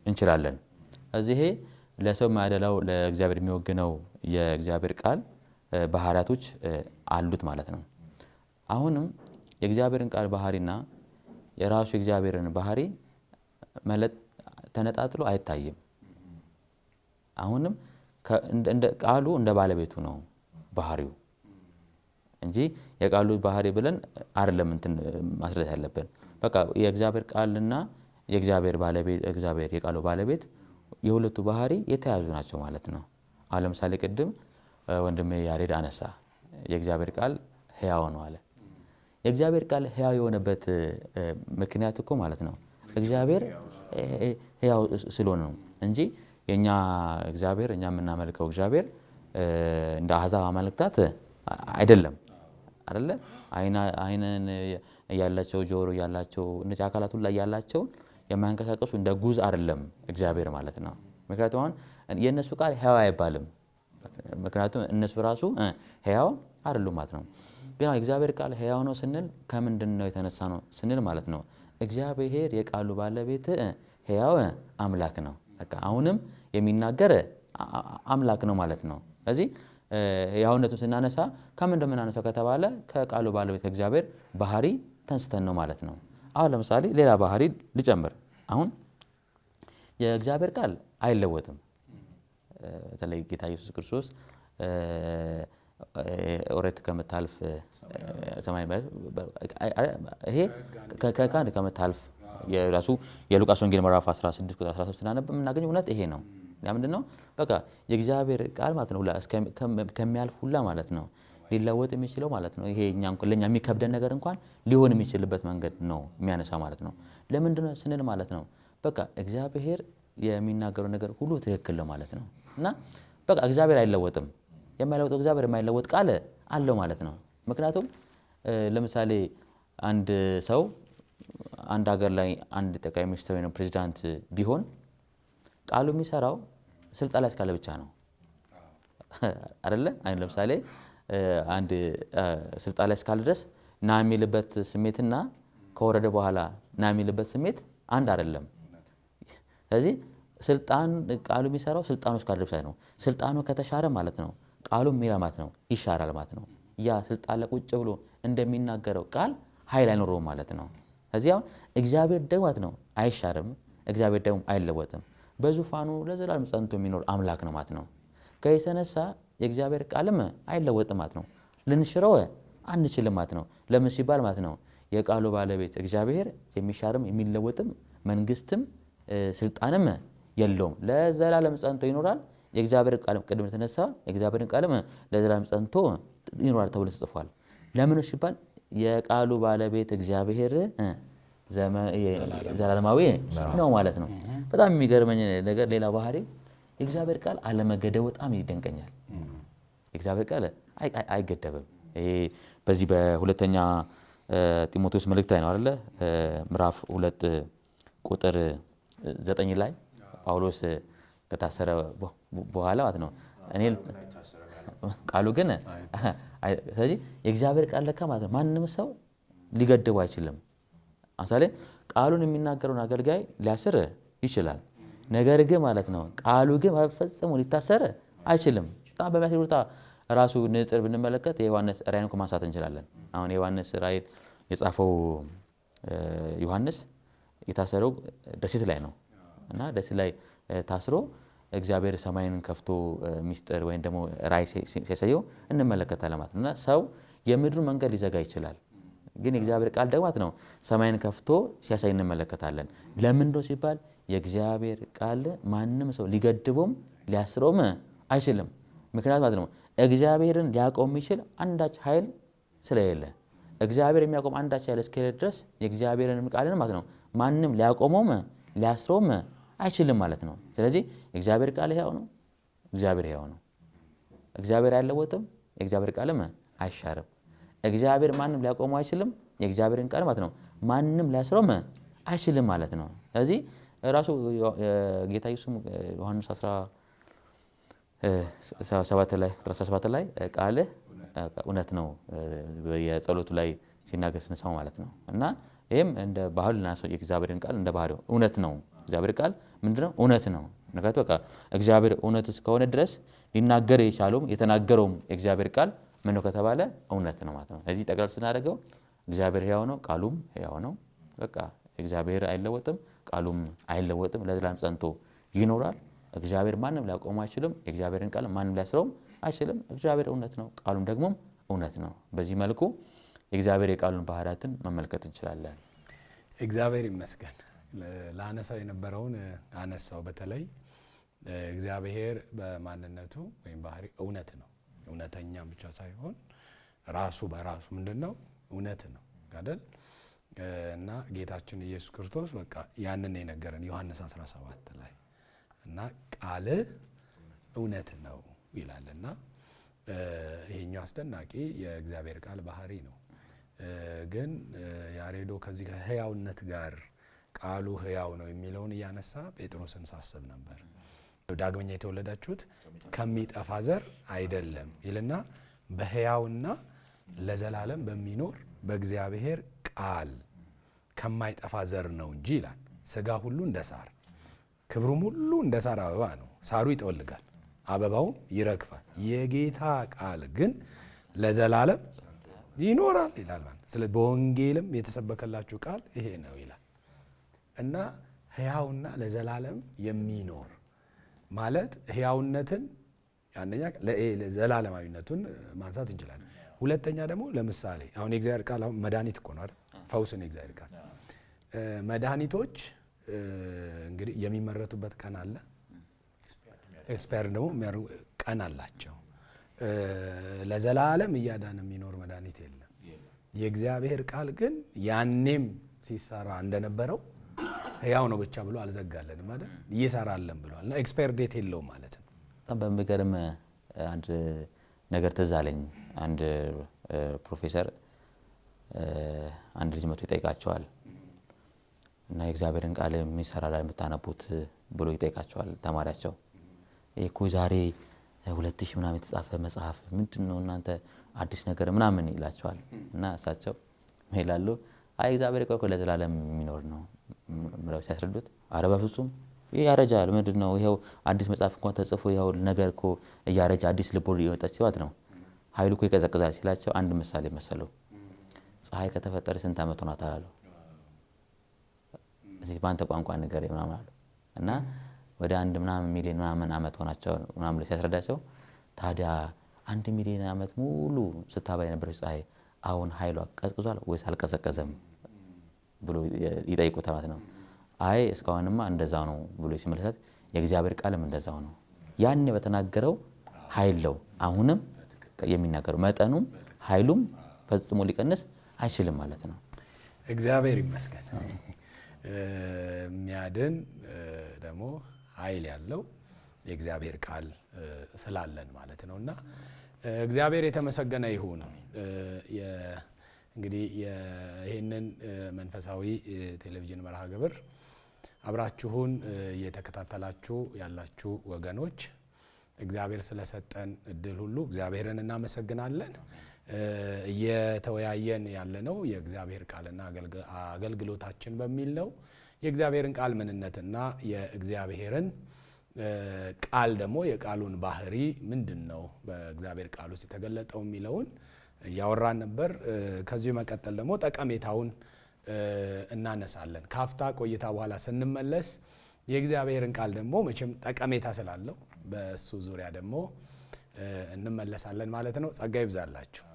እንችላለን። እዚህ ለሰው የማያደላው ለእግዚአብሔር የሚወግነው የእግዚአብሔር ቃል ባህሪያቶች አሉት ማለት ነው። አሁንም የእግዚአብሔርን ቃል ባህሪና የራሱ የእግዚአብሔርን ባህሪ ተነጣጥሎ አይታይም። አሁንም እንደ ቃሉ እንደ ባለቤቱ ነው ባህሪው እንጂ የቃሉ ባህሪ ብለን አይደለም እንትን ማስረት ያለብን። በቃ የእግዚአብሔር ቃልና የእግዚአብሔር ባለቤት እግዚአብሔር የቃሉ ባለቤት የሁለቱ ባህሪ የተያዙ ናቸው ማለት ነው። አሁን ለምሳሌ ቅድም ወንድሜ ያሬድ አነሳ የእግዚአብሔር ቃል ሕያው ነው አለ። የእግዚአብሔር ቃል ሕያው የሆነበት ምክንያት እኮ ማለት ነው እግዚአብሔር ሕያው ስለሆነ ነው እንጂ የኛ እግዚአብሔር እኛ የምናመልከው እግዚአብሔር እንደ አሕዛብ አማልክታት አይደለም አይደለ? አይንን ያላቸው ጆሮ ያላቸው እነዚህ አካላት ሁሉ ያላቸው የማይንቀሳቀሱ እንደ ጉዝ አይደለም እግዚአብሔር ማለት ነው። ምክንያቱም አሁን የእነሱ ቃል ሕያው አይባልም፣ ምክንያቱም እነሱ ራሱ ሕያው አይደሉም ማለት ነው። ግን የእግዚአብሔር ቃል ሕያው ነው ስንል ከምንድን ነው የተነሳ ነው ስንል ማለት ነው እግዚአብሔር የቃሉ ባለቤት ሕያው አምላክ ነው። በቃ አሁንም የሚናገር አምላክ ነው ማለት ነው። ስለዚህ ሕያውነቱን ስናነሳ ከምን እንደምናነሳው ከተባለ ከቃሉ ባለቤት እግዚአብሔር ባህሪ ተንስተን ነው ማለት ነው። አሁን ለምሳሌ ሌላ ባህሪ ልጨምር። አሁን የእግዚአብሔር ቃል አይለወጥም። በተለይ ጌታ ኢየሱስ ክርስቶስ ኦሪት ከምታልፍ ሰማይ ይሄ ከካን ከምታልፍ የራሱ የሉቃስ ወንጌል ምዕራፍ 16 ቁጥር 13 ስናነብ የምናገኘው እውነት ይሄ ነው። ያ ምንድነው? በቃ የእግዚአብሔር ቃል ማለት ነው ሁላ ከሚያልፍ ሁላ ማለት ነው ሊለወጥ የሚችለው ማለት ነው። ይሄ ለኛ የሚከብደን ነገር እንኳን ሊሆን የሚችልበት መንገድ ነው የሚያነሳ ማለት ነው። ለምንድነው ስንል ማለት ነው በቃ እግዚአብሔር የሚናገረው ነገር ሁሉ ትክክል ነው ማለት ነው። እና በቃ እግዚአብሔር አይለወጥም። የማይለወጥ እግዚአብሔር የማይለወጥ ቃል አለው ማለት ነው። ምክንያቱም ለምሳሌ አንድ ሰው አንድ ሀገር ላይ አንድ ጠቅላይ ሚኒስትር ወይም ፕሬዝዳንት ቢሆን ቃሉ የሚሰራው ስልጣን ላይ እስካለ ብቻ ነው አይደለ? ለምሳሌ አንድ ስልጣን ላይ እስካለ ድረስ ና የሚልበት ስሜትና ከወረደ በኋላ ና የሚልበት ስሜት አንድ አይደለም። ስለዚህ ስልጣን ቃሉ የሚሰራው ስልጣኑ እስካለ ብቻ ነው። ስልጣኑ ከተሻረ ማለት ነው ቃሉ የሚላማት ነው ይሻራል ማለት ነው። ያ ስልጣን ላይ ቁጭ ብሎ እንደሚናገረው ቃል ኃይል አይኖረውም ማለት ነው። እዚያው እግዚአብሔር ደግሞ ማለት ነው አይሻርም፣ እግዚአብሔር ደግሞ አይለወጥም። በዙፋኑ ለዘላለም ጸንቶ የሚኖር አምላክ ነው ማለት ነው። ከየተነሳ የእግዚአብሔር ቃልም አይለወጥም ማለት ነው። ልንሽረው አንችልም ማለት ነው። ለምን ሲባል ማለት ነው የቃሉ ባለቤት እግዚአብሔር የሚሻርም የሚለወጥም መንግስትም ስልጣንም የለውም። ለዘላለም ጸንቶ ይኖራል። የእግዚአብሔር ቃልም ቅድም ተነሳ የእግዚአብሔርን ቃልም ለዘላለም ጸንቶ ይኖራል ተብሎ ተጽፏል። ለምን ሲባል የቃሉ ባለቤት እግዚአብሔር ዘላለማዊ ነው ማለት ነው። በጣም የሚገርመኝ ነገር ሌላ ባህሪ የእግዚአብሔር ቃል አለመገደብ በጣም ይደንቀኛል። የእግዚአብሔር ቃል አይገደብም። ይሄ በዚህ በሁለተኛ ጢሞቴዎስ መልእክት ላይ ነው አይደለ? ምዕራፍ 2 ቁጥር 9 ላይ ጳውሎስ ከታሰረ በኋላ ማለት ነው እኔ ቃሉ ግን ስለዚህ የእግዚአብሔር ቃል ለካ ማለት ነው ማንንም ሰው ሊገድቡ አይችልም። አሳለ ቃሉን የሚናገረውን አገልጋይ ሊያስር ይችላል። ነገር ግን ማለት ነው ቃሉ ግን ፈጽሞ ሊታሰር አይችልም። በጣም በሚያስሩታ ራሱ ንጽር ብንመለከት የዮሐንስ ራእይን ማንሳት እንችላለን። አሁን የዮሐንስ ራእይ የጻፈው ዮሐንስ የታሰረው ደሴት ላይ ነው እና ደሴት ላይ ታስሮ እግዚአብሔር ሰማይን ከፍቶ ሚስጥር ወይም ደግሞ ራእይ ሲያሳየው እንመለከታለን ማለት ነው። እና ሰው የምድሩን መንገድ ሊዘጋ ይችላል፣ ግን የእግዚአብሔር ቃል ደግሞ ማለት ነው ሰማይን ከፍቶ ሲያሳይ እንመለከታለን። ለምን ነው ሲባል የእግዚአብሔር ቃል ማንም ሰው ሊገድበውም ሊያስረውም አይችልም። ምክንያቱም ማለት ነው እግዚአብሔርን ሊያቆም የሚችል አንዳች ኃይል ስለሌለ፣ እግዚአብሔር የሚያቆም አንዳች ኃይል እስከሌለ ድረስ የእግዚአብሔርን ቃልን ማለት ነው ማንም ሊያቆመውም ሊያስረውም አይችልም ማለት ነው። ስለዚህ የእግዚአብሔር ቃል ሕያው ነው፣ እግዚአብሔር ሕያው ነው። እግዚአብሔር አይለወጥም፣ የእግዚአብሔር ቃልም አይሻርም። እግዚአብሔር ማንም ሊያቆመው አይችልም፣ የእግዚአብሔርን ቃል ማለት ነው ማንም ሊያስረውም አይችልም ማለት ነው። ስለዚህ ራሱ ጌታ ኢየሱስ ዮሐንስ 17 ላይ ቃል እውነት ነው የጸሎቱ ላይ ሲናገር ስንሰማው ማለት ነው። እና ይሄም እንደ ባህል ናሰው የእግዚአብሔርን ቃል እንደ ባህሪው እውነት ነው። እግዚአብሔር ቃል ምንድነው? እውነት ነው። ነገር በቃ እግዚአብሔር እውነት እስከሆነ ድረስ ሊናገር የቻለውም የተናገረውም የእግዚአብሔር ቃል ምን ነው ከተባለ እውነት ነው ማለት ነው። እዚህ ጠቅላላ ስናደርገው እግዚአብሔር ሕያው ነው፣ ቃሉም ሕያው ነው። በቃ እግዚአብሔር አይለወጥም፣ ቃሉም አይለወጥም፣ ለዘላለም ጸንቶ ይኖራል። እግዚአብሔር ማንም ሊያቆመው አይችልም፣ የእግዚአብሔርን ቃል ማንም ሊያስረውም አይችልም። እግዚአብሔር እውነት ነው፣ ቃሉም ደግሞ እውነት ነው። በዚህ መልኩ የእግዚአብሔር የቃሉን ባህሪያትን መመልከት እንችላለን። እግዚአብሔር ይመስገን። ላነሳው የነበረውን አነሳው። በተለይ እግዚአብሔር በማንነቱ ወይም ባህሪ እውነት ነው። እውነተኛም ብቻ ሳይሆን ራሱ በራሱ ምንድነው? እውነት ነው አይደል? እና ጌታችን ኢየሱስ ክርስቶስ በቃ ያንን የነገረን ዮሐንስ 17 ላይ እና ቃል እውነት ነው ይላልና ይሄኛው አስደናቂ የእግዚአብሔር ቃል ባህሪ ነው። ግን ያሬዶ ከዚህ ከሕያውነት ጋር ቃሉ ሕያው ነው የሚለውን እያነሳ ጴጥሮስን ሳስብ ነበር። ዳግመኛ የተወለዳችሁት ከሚጠፋ ዘር አይደለም ይልና በሕያውና ለዘላለም በሚኖር በእግዚአብሔር ቃል ከማይጠፋ ዘር ነው እንጂ ይላል። ሥጋ ሁሉ እንደ ሳር ክብሩም ሁሉ እንደ ሳር አበባ ነው። ሳሩ ይጠወልጋል፣ አበባውም ይረግፋል፣ የጌታ ቃል ግን ለዘላለም ይኖራል ይላል። ስለዚህ በወንጌልም የተሰበከላችሁ ቃል ይሄ ነው ይላል እና ሕያውና ለዘላለም የሚኖር ማለት ሕያውነትን አንደኛ ለዘላለማዊነቱን ማንሳት እንችላለን። ሁለተኛ ደግሞ ለምሳሌ አሁን የእግዚአብሔር ቃል አሁን መድኃኒት እኮ ነው አይደል? ፈውስ ነው የእግዚአብሔር ቃል። መድኃኒቶች እንግዲህ የሚመረቱበት ቀን አለ፣ ኤክስፓየር ደግሞ ቀን አላቸው። ለዘላለም እያዳነ የሚኖር መድኃኒት የለም። የእግዚአብሔር ቃል ግን ያኔም ሲሰራ እንደነበረው ሕያው ነው ብቻ ብሎ አልዘጋለንም አይደል? ይሰራለን ብሏል እና ኤክስፓየር ዴት የለውም ማለት ነው። በጣም በሚገርም አንድ ነገር ትዝ አለኝ። አንድ ፕሮፌሰር አንድ ልጅ መጥቶ ይጠይቃቸዋል እና የእግዚአብሔርን ቃል የሚሰራ ላይ የምታነቡት ብሎ ይጠይቃቸዋል ተማሪያቸው። ይሄ እኮ ዛሬ 2000 ምናምን የተጻፈ መጽሐፍ ምንድነው እናንተ አዲስ ነገር ምናምን ይላቸዋል። እና እሳቸው ይላሉ አይ እግዚአብሔር እኮ ለዘላለም የሚኖር ነው ብለው ሲያስረዱት፣ አረ በፍጹም ይሄ ያረጃል፣ ምንድነው ይሄው አዲስ መጽሐፍ እንኳን ተጽፎ ይሄው ነገር እኮ እያረጃ አዲስ ልቦለድ እየወጣች ሲዋት ነው ኃይሉ እኮ ይቀዘቅዛል ሲላቸው አንድ ምሳሌ መሰለው። ፀሐይ ከተፈጠረ ስንት ዓመት ሆኗታል አሉ። እዚህ በአንተ ቋንቋ ነገር ምናምን አሉ እና ወደ 1 ምናምን ሚሊዮን ምናምን ዓመት ሆናቸው ምናምን ሲያስረዳቸው፣ ታዲያ 1 ሚሊዮን ዓመት ሙሉ ስታበራ የነበረች ፀሐይ አሁን ኃይሏ ቀዝቅዟል ወይስ አልቀዘቀዘም ብሎ ይጠይቁታል ማለት ነው። አይ እስካሁንማ እንደዛው ነው ብሎ ሲመልሳት፣ የእግዚአብሔር ቃልም እንደዛው ነው። ያኔ በተናገረው ኃይል ነው አሁንም የሚናገረው፣ መጠኑም ኃይሉም ፈጽሞ ሊቀንስ አይችልም ማለት ነው። እግዚአብሔር ይመስገን። የሚያድን ደግሞ ኃይል ያለው የእግዚአብሔር ቃል ስላለን ማለት ነውና እግዚአብሔር የተመሰገነ ይሁን። እንግዲህ ይህንን መንፈሳዊ ቴሌቪዥን መርሃ ግብር አብራችሁን እየተከታተላችሁ ያላችሁ ወገኖች እግዚአብሔር ስለሰጠን እድል ሁሉ እግዚአብሔርን እናመሰግናለን። እየተወያየን ያለነው የእግዚአብሔር ቃልና አገልግሎታችን በሚል ነው። የእግዚአብሔርን ቃል ምንነትና የእግዚአብሔርን ቃል ደግሞ የቃሉን ባህሪ ምንድነው በእግዚአብሔር ቃል ውስጥ የተገለጠው የሚለውን ያወራን ነበር። ከዚህ መቀጠል ደግሞ ጠቀሜታውን እናነሳለን። ካፍታ ቆይታ በኋላ ስንመለስ የእግዚአብሔርን ቃል ደግሞ መቼም ጠቀሜታ ስላለው በእሱ ዙሪያ ደግሞ እንመለሳለን ማለት ነው። ጸጋ ይብዛላችሁ።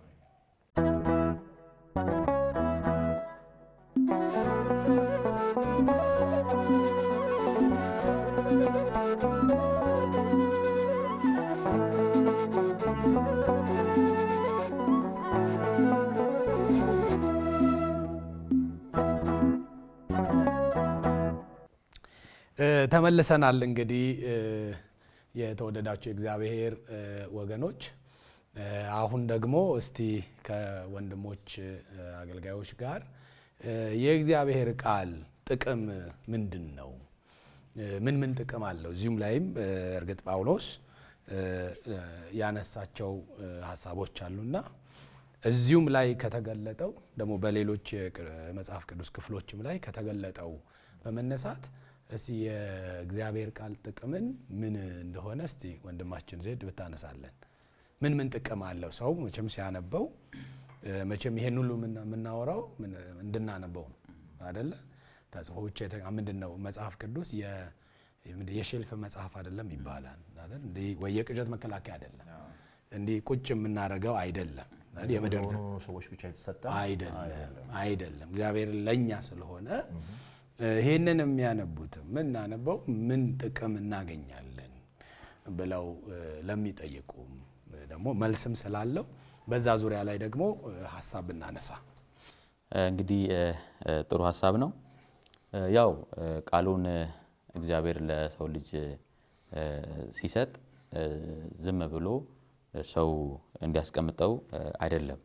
ተመልሰናል። እንግዲህ የተወደዳችሁ የእግዚአብሔር ወገኖች አሁን ደግሞ እስቲ ከወንድሞች አገልጋዮች ጋር የእግዚአብሔር ቃል ጥቅም ምንድን ነው? ምን ጥቅም አለው? እዚሁም ላይም እርግጥ ጳውሎስ ያነሳቸው ሀሳቦች አሉና እዚሁም ላይ ከተገለጠው ደግሞ በሌሎች የመጽሐፍ ቅዱስ ክፍሎችም ላይ ከተገለጠው በመነሳት እስቲ የእግዚአብሔር ቃል ጥቅምን ምን እንደሆነ እስቲ ወንድማችን ዜድ ብታነሳለን። ምን ጥቅም አለው? ሰው መቼም ሲያነበው መቼም ይሄን ሁሉ የምናወራው እንድናነበው ነው አይደለ? ተጽፎ ብቻ ምንድነው መጽሐፍ ቅዱስ የሼልፍ መጽሐፍ አይደለም ይባላል አይደል? እንዴ ወይ የቅዠት መከላከያ አይደለም። እንዴ ቁጭ የምናደርገው አይደለም። የምድር ሰዎች ብቻ የተሰጠ አይደለም። እግዚአብሔር ለኛ ስለሆነ ይሄንን የሚያነቡት ምናነበው ምን ጥቅም እናገኛለን ብለው ለሚጠይቁ ደግሞ መልስም ስላለው በዛ ዙሪያ ላይ ደግሞ ሐሳብ ብናነሳ እንግዲህ ጥሩ ሐሳብ ነው። ያው ቃሉን እግዚአብሔር ለሰው ልጅ ሲሰጥ ዝም ብሎ ሰው እንዲያስቀምጠው አይደለም።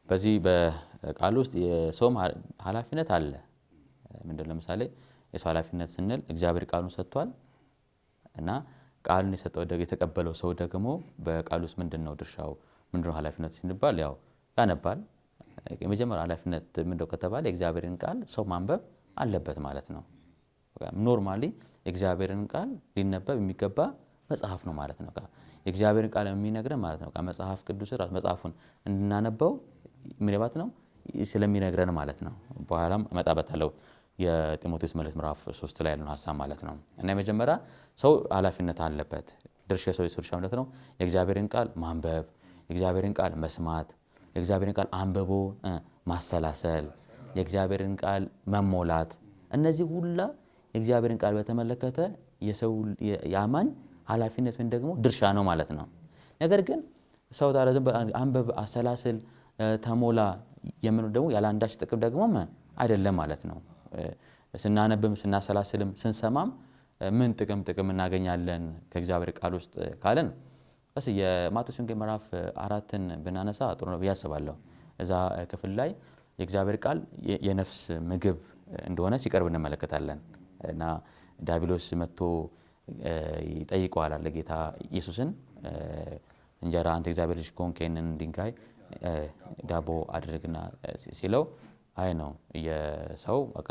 በዚህ በቃሉ ውስጥ የሰውም ኃላፊነት አለ። ምንድነው? ለምሳሌ የሰው ኃላፊነት ስንል እግዚአብሔር ቃሉን ሰጥቷል እና ቃሉን የሰጠው የተቀበለው ሰው ደግሞ በቃሉ ውስጥ ምንድነው ድርሻው፣ ምንድነው ኃላፊነት ሲባል ያው ያነባል። የመጀመሪያው ኃላፊነት ምንድነው ከተባለ የእግዚአብሔርን ቃል ሰው ማንበብ አለበት ማለት ነው። ኖርማሊ የእግዚአብሔርን ቃል ሊነበብ የሚገባ መጽሐፍ ነው ማለት ነው። የእግዚአብሔርን ቃል የሚነግረን ማለት ነው መጽሐፍ ቅዱስ ራሱ መጽሐፉን እንድናነበው ምንባት ነው ስለሚነግረን ማለት ነው። በኋላም እመጣበታለሁ የጢሞቴዎስ መልእክት ምዕራፍ 3 ላይ ያለውን ሐሳብ ማለት ነው። እና የመጀመሪያ ሰው ኃላፊነት አለበት። ድርሻ ሰው ድርሻ ማለት ነው የእግዚአብሔርን ቃል ማንበብ፣ የእግዚአብሔርን ቃል መስማት፣ የእግዚአብሔርን ቃል አንብቦ ማሰላሰል፣ የእግዚአብሔርን ቃል መሞላት። እነዚህ ሁላ የእግዚአብሔርን ቃል በተመለከተ የሰው ያማኝ ኃላፊነት ወይም ደግሞ ድርሻ ነው ማለት ነው። ነገር ግን ሰው ታዲያ ዝም ብለህ አንብብ፣ አሰላስል፣ ተሞላ የምንለው ደግሞ ያለ አንዳች ጥቅም ደግሞ አይደለም ማለት ነው። ስናነብም ስናሰላስልም ስንሰማም ምን ጥቅም እናገኛለን ከእግዚአብሔር ቃል ውስጥ ካለን እስ የማቴዎስ ወንጌል ምዕራፍ 4ን ብናነሳ ጥሩ ነው ብዬ አስባለሁ። እዛ ክፍል ላይ የእግዚአብሔር ቃል የነፍስ ምግብ እንደሆነ ሲቀርብ እንመለከታለን። እና ዲያብሎስ መጥቶ ይጠይቀዋል አለ ጌታ ኢየሱስን እንጀራ አንተ እግዚአብሔር ልጅ ከሆንክ ይህንን ድንጋይ ዳቦ አድርግና ሲለው አይ ነው የሰው በቃ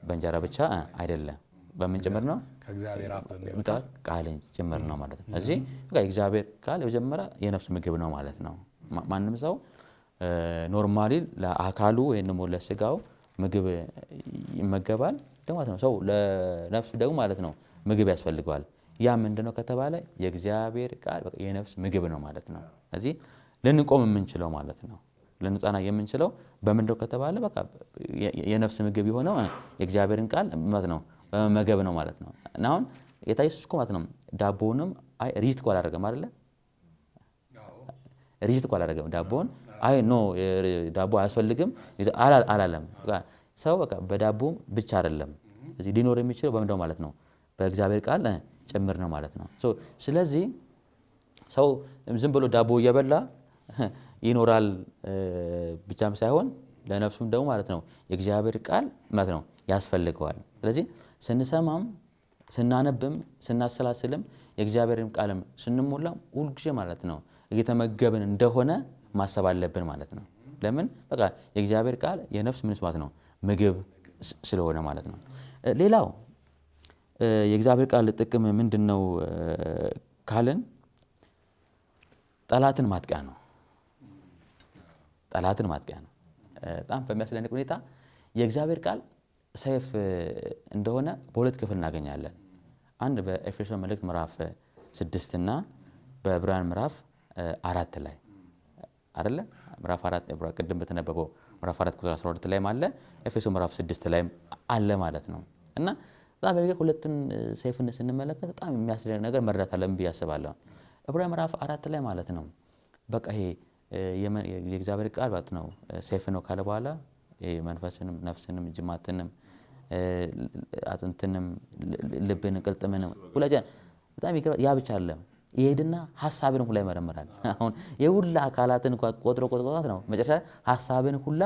በእንጀራ ብቻ አይደለም በምን ጭምር ነው ከእግዚአብሔር አፍ በሚወጣ ቃል ጭምር ነው ማለት ነው። እዚህ በቃ የእግዚአብሔር ቃል የመጀመሪያ የነፍስ ምግብ ነው ማለት ነው። ማንም ሰው ኖርማሊ ለአካሉ ወይም ደግሞ ለስጋው ምግብ ይመገባል ማለት ነው። ሰው ለነፍሱ ደግሞ ማለት ነው ምግብ ያስፈልገዋል። ያ ምንድነው ከተባለ የእግዚአብሔር ቃል በቃ የነፍስ ምግብ ነው ማለት ነው። እዚህ ልንቆም የምንችለው ማለት ነው ልንጻና የምንችለው በምንድነው ከተባለ በቃ የነፍስ ምግብ የሆነው የእግዚአብሔርን ቃል ማለት ነው በመመገብ ነው ማለት ነው። እና አሁን ጌታ ኢየሱስ እኮ ማለት ነው ዳቦውንም ሪት እኮ አላደረገም አይደለ? ሪት እኮ አላደረገም ዳቦውን ኖ ዳቦ አያስፈልግም አላለም። ሰው በቃ በዳቦ ብቻ አይደለም እዚህ ሊኖር የሚችለው በምንድነው ማለት ነው በእግዚአብሔር ቃል ጭምር ነው ማለት ነው። ስለዚህ ሰው ዝም ብሎ ዳቦ እየበላ ይኖራል ብቻም ሳይሆን ለነፍሱም ደግሞ ማለት ነው የእግዚአብሔር ቃል ማለት ነው ያስፈልገዋል። ስለዚህ ስንሰማም ስናነብም ስናሰላስልም የእግዚአብሔርን ቃልም ስንሞላም ሁልጊዜ ማለት ነው እየተመገብን እንደሆነ ማሰብ አለብን ማለት ነው። ለምን በቃ የእግዚአብሔር ቃል የነፍስ ምንስ ማለት ነው ምግብ ስለሆነ ማለት ነው። ሌላው የእግዚአብሔር ቃል ጥቅም ምንድነው ካልን ጠላትን ማጥቂያ ነው። ጠላትን ማጥቂያ ነው። በጣም በሚያስደንቅ ሁኔታ የእግዚአብሔር ቃል ሰይፍ እንደሆነ በሁለት ክፍል እናገኛለን። አንድ በኤፌሶን መልእክት ምዕራፍ 6 እና በዕብራውያን ምዕራፍ 4 ላይ አይደለ? ምዕራፍ 4 ቅድም በተነበበው ምዕራፍ 4 ቁጥር 12 ላይ አለ፣ ኤፌሶን ምዕራፍ 6 ላይ አለ ማለት ነው። እና በጣም ሁለቱን ሰይፍን ስንመለከት በጣም የሚያስደንቅ ነገር መረዳት አለብን ብዬ አስባለሁ። ዕብራውያን ምዕራፍ 4 ላይ ማለት ነው በቃ ይሄ የእግዚአብሔር ቃል ማለት ነው ሰይፍ ነው ካለ በኋላ መንፈስንም ነፍስንም ጅማትንም አጥንትንም ልብን ቅልጥምንም ሁላጀ በጣም ይገርም። ያ ብቻ አይደለም ይሄድና ሐሳብን ሁላ ይመረምራል። አሁን የሁላ አካላትን ቆጥሮ ነው መጨረሻ ሐሳብን ሁላ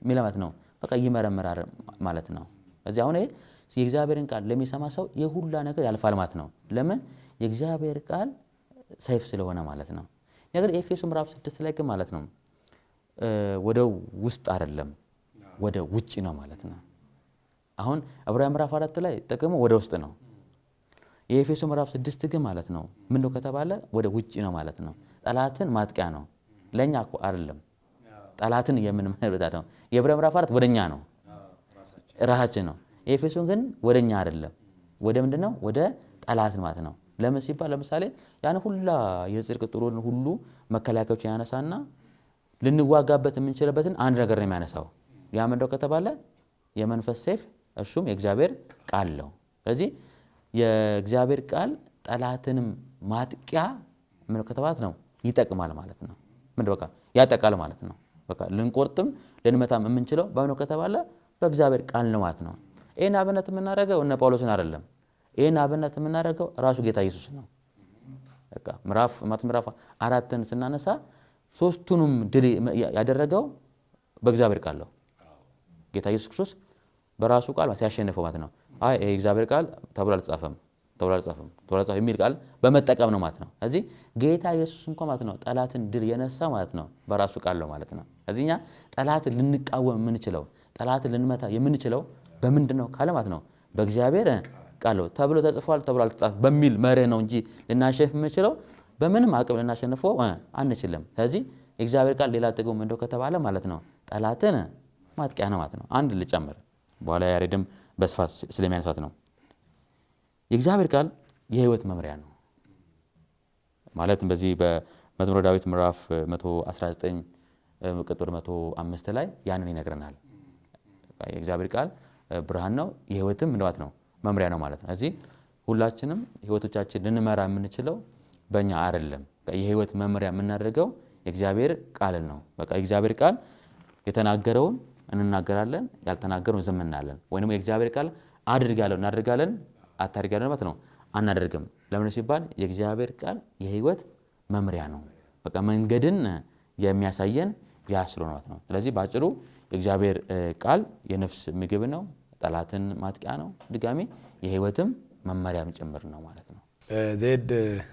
ሚለማት ነው በቃ ይመረምራል ማለት ነው። እዚህ አሁን የእግዚአብሔርን ቃል ለሚሰማ ሰው የሁላ ነገር ያልፋል ማለት ነው። ለምን የእግዚአብሔር ቃል ሰይፍ ስለሆነ ማለት ነው። ነገር ኤፌሶን ምዕራፍ 6 ላይ ግን ማለት ነው ወደ ውስጥ አይደለም ወደ ውጪ ነው ማለት ነው። አሁን ዕብራውያን ምዕራፍ 4 ላይ ጥቅሙ ወደ ውስጥ ነው። የኤፌሶን ምዕራፍ 6 ግን ማለት ነው ምንድነው ከተባለ ወደ ውጪ ነው ማለት ነው። ጠላትን ማጥቂያ ነው። ለኛ እኮ አይደለም ጠላትን የምንመረጣ ነው። የዕብራውያን ምዕራፍ 4 ወደኛ ነው ራሳችን ነው። የኤፌሶን ግን ወደኛ አይደለም ወደ ምንድነው ወደ ጠላት ማለት ነው። ለምን ሲባል ለምሳሌ ያን ሁላ የጽድቅ ጥሩን ሁሉ መከላከያዎች ያነሳና ልንዋጋበት የምንችልበትን አንድ ነገር ነው የሚያነሳው። ያ ምንድነው ከተባለ የመንፈስ ሰይፍ እርሱም የእግዚአብሔር ቃል ነው። ስለዚህ የእግዚአብሔር ቃል ጠላትንም ማጥቂያ ምን ከተባለ ነው ይጠቅማል ማለት ነው። ምንድነው በቃ ያጠቃል ማለት ነው። በቃ ልንቆርጥም ልንመታም የምንችለው በምን ከተባለ በእግዚአብሔር ቃል ነው ማለት ነው። ይሄን አብነት የምናደርገው እነ ጳውሎስን አይደለም። ይሄን አብነት የምናደርገው ራሱ ጌታ ኢየሱስ ነው። በቃ ማቴዎስ ምዕራፍ 4ን ስናነሳ ሶስቱንም ድል ያደረገው በእግዚአብሔር ቃል ነው። ጌታ ኢየሱስ ክርስቶስ በራሱ ቃል ሲያሸንፈው ማለት ነው። ይሄ እግዚአብሔር ቃል ተብሎ አልተጻፈም የሚል ቃል በመጠቀም ነው ማለት ነው። እዚህ ጌታ ኢየሱስ እንኳን ማለት ነው ጠላትን ድል የነሳ ማለት ነው በራሱ ቃል ነው ማለት ነው። እዚህኛ ጠላትን ልንቃወም የምንችለው ጠላትን ልንመታ የምንችለው በምንድነው ካለ ማለት ነው በእግዚአብሔር ቃል ነው። ተብሎ ተጽፏል ተብሎ አልተጻፈም በሚል መርህ ነው እንጂ ልናሸንፍ የምንችለው በምንም አቅም ልናሸንፈው አንችልም። ስለዚህ የእግዚአብሔር ቃል ሌላ ጥቅሙ ምንድነው ከተባለ ማለት ነው ጠላትን ማጥቂያ ነው ማለት ነው። አንድ ልጨምር በኋላ ያሬድም በስፋት ስለሚያነሳት ነው። የእግዚአብሔር ቃል የህይወት መምሪያ ነው ማለት በዚህ በመዝሙረ ዳዊት ምዕራፍ 119 ቁጥር 105 ላይ ያንን ይነግረናል። የእግዚአብሔር ቃል ብርሃን ነው የህይወትም እንደዋት ነው መምሪያ ነው ማለት ነው። እዚህ ሁላችንም ህይወቶቻችን ልንመራ የምንችለው በእኛ አይደለም የህይወት መመሪያ የምናደርገው የእግዚአብሔር ቃል ነው። በቃ የእግዚአብሔር ቃል የተናገረውን እንናገራለን፣ ያልተናገረውን ዝም እንላለን። ወይንም የእግዚአብሔር ቃል አድርጋለሁ እናደርጋለን፣ አታድርጋለሁ ማለት ነው አናደርግም። ለምን ሲባል የእግዚአብሔር ቃል የህይወት መመሪያ ነው። በቃ መንገድን የሚያሳየን ያ ስለሆነ ማለት ነው። ስለዚህ ባጭሩ የእግዚአብሔር ቃል የነፍስ ምግብ ነው፣ ጠላትን ማጥቂያ ነው፣ ድጋሚ የህይወትም መመሪያም ጭምር ነው ማለት ነው። ዜድ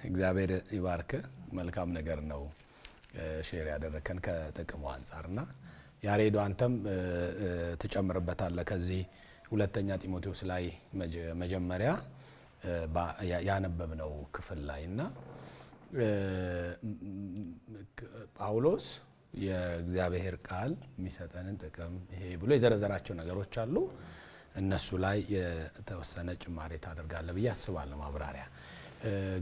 እግዚአብሔር ይባርክ። መልካም ነገር ነው ሼር ያደረከን ከጥቅሙ አንጻርና ያሬዶ አንተም ትጨምርበታለህ ከዚህ ሁለተኛ ጢሞቴዎስ ላይ መጀመሪያ ያነበብነው ክፍል ላይና ጳውሎስ የእግዚአብሔር ቃል የሚሰጠንን ጥቅም ይሄ ብሎ የዘረዘራቸው ነገሮች አሉ። እነሱ ላይ የተወሰነ ጭማሪ ታደርጋለህ ብዬ አስባለሁ። ማብራሪያ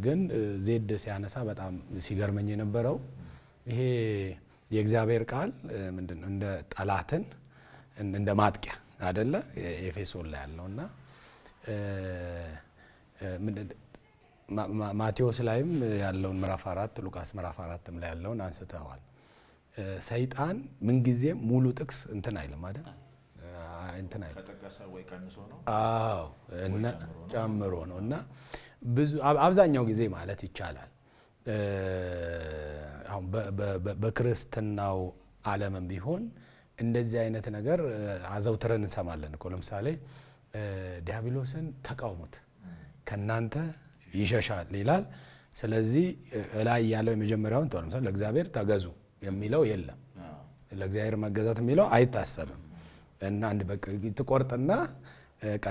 ግን ዜድ ሲያነሳ በጣም ሲገርመኝ የነበረው ይሄ የእግዚአብሔር ቃል ምንድነው እንደ ጠላትን እንደ ማጥቂያ አይደለ ኤፌሶን ላይ ያለውና ማቴዎስ ላይም ያለውን ምዕራፍ 4 ሉቃስ ምዕራፍ 4 ላይ ያለውን አንስተዋል። ሰይጣን ምን ጊዜም ሙሉ ጥቅስ እንትን አይልም አይደል? እንትን አይልም ከተቀሰ ወይ ቀንሶ ነው። አዎ እና ጨምሮ ነው እና ብዙ አብዛኛው ጊዜ ማለት ይቻላል አሁን በክርስትናው ዓለምም ቢሆን እንደዚህ አይነት ነገር አዘውትረን እንሰማለን እኮ። ለምሳሌ ዲያብሎስን ተቃውሙት ከናንተ ይሸሻል ይላል። ስለዚህ ላይ ያለው የመጀመሪያውን ተወው። ለምሳሌ ለእግዚአብሔር ተገዙ የሚለው የለም። ለእግዚአብሔር መገዛት የሚለው አይታሰብም። እና አንድ በቃ ትቆርጥና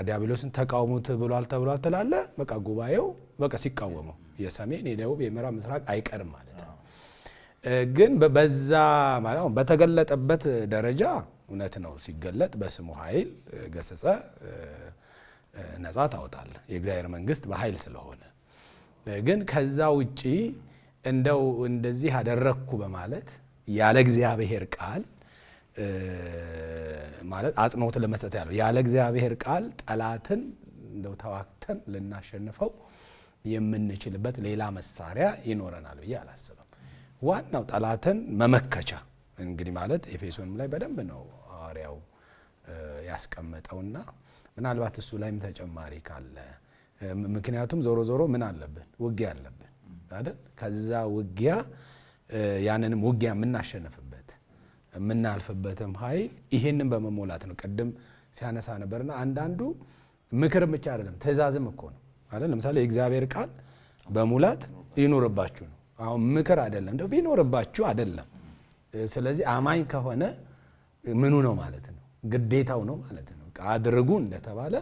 ዲያብሎስን ተቃውሙት ብሏል ተብሏል ትላለ። በቃ ጉባኤው በቃ ሲቃወመው የሰሜን የደቡብ የምዕራብ ምስራቅ አይቀርም ማለት ነው። ግን በዛ ማለት ነው በተገለጠበት ደረጃ እውነት ነው። ሲገለጥ በስሙ ኃይል ገሰጸ ነፃ ታወጣለህ የእግዚአብሔር መንግስት በኃይል ስለሆነ። ግን ከዛ ውጪ እንደው እንደዚህ አደረኩ በማለት ያለ እግዚአብሔር ቃል ማለት አጽንኦት ለመስጠት ያለው ያለ እግዚአብሔር ቃል ጠላትን እንደው ተዋክተን ልናሸንፈው የምንችልበት ሌላ መሳሪያ ይኖረናል ብዬ አላስብም። ዋናው ጠላትን መመከቻ እንግዲህ ማለት ኤፌሶንም ላይ በደንብ ነው ሐዋርያው ያስቀመጠውና ምናልባት እሱ ላይም ተጨማሪ ካለ ምክንያቱም ዞሮ ዞሮ ምን አለብን ውጊያ አለብን አይደል? ከዛ ውጊያ ያንንም ውጊያ የምናሸንፍበት የምናልፍበትም ኃይል ይሄንን በመሞላት ነው። ቅድም ሲያነሳ ነበርና አንዳንዱ ምክር ብቻ አይደለም ትእዛዝም እኮ ነው አይደል? ለምሳሌ የእግዚአብሔር ቃል በሙላት ይኖርባችሁ ነው። አሁን ምክር አይደለም እንደው ቢኖርባችሁ አይደለም። ስለዚህ አማኝ ከሆነ ምኑ ነው ማለት ነው ግዴታው ነው ማለት ነው። አድርጉ እንደተባለ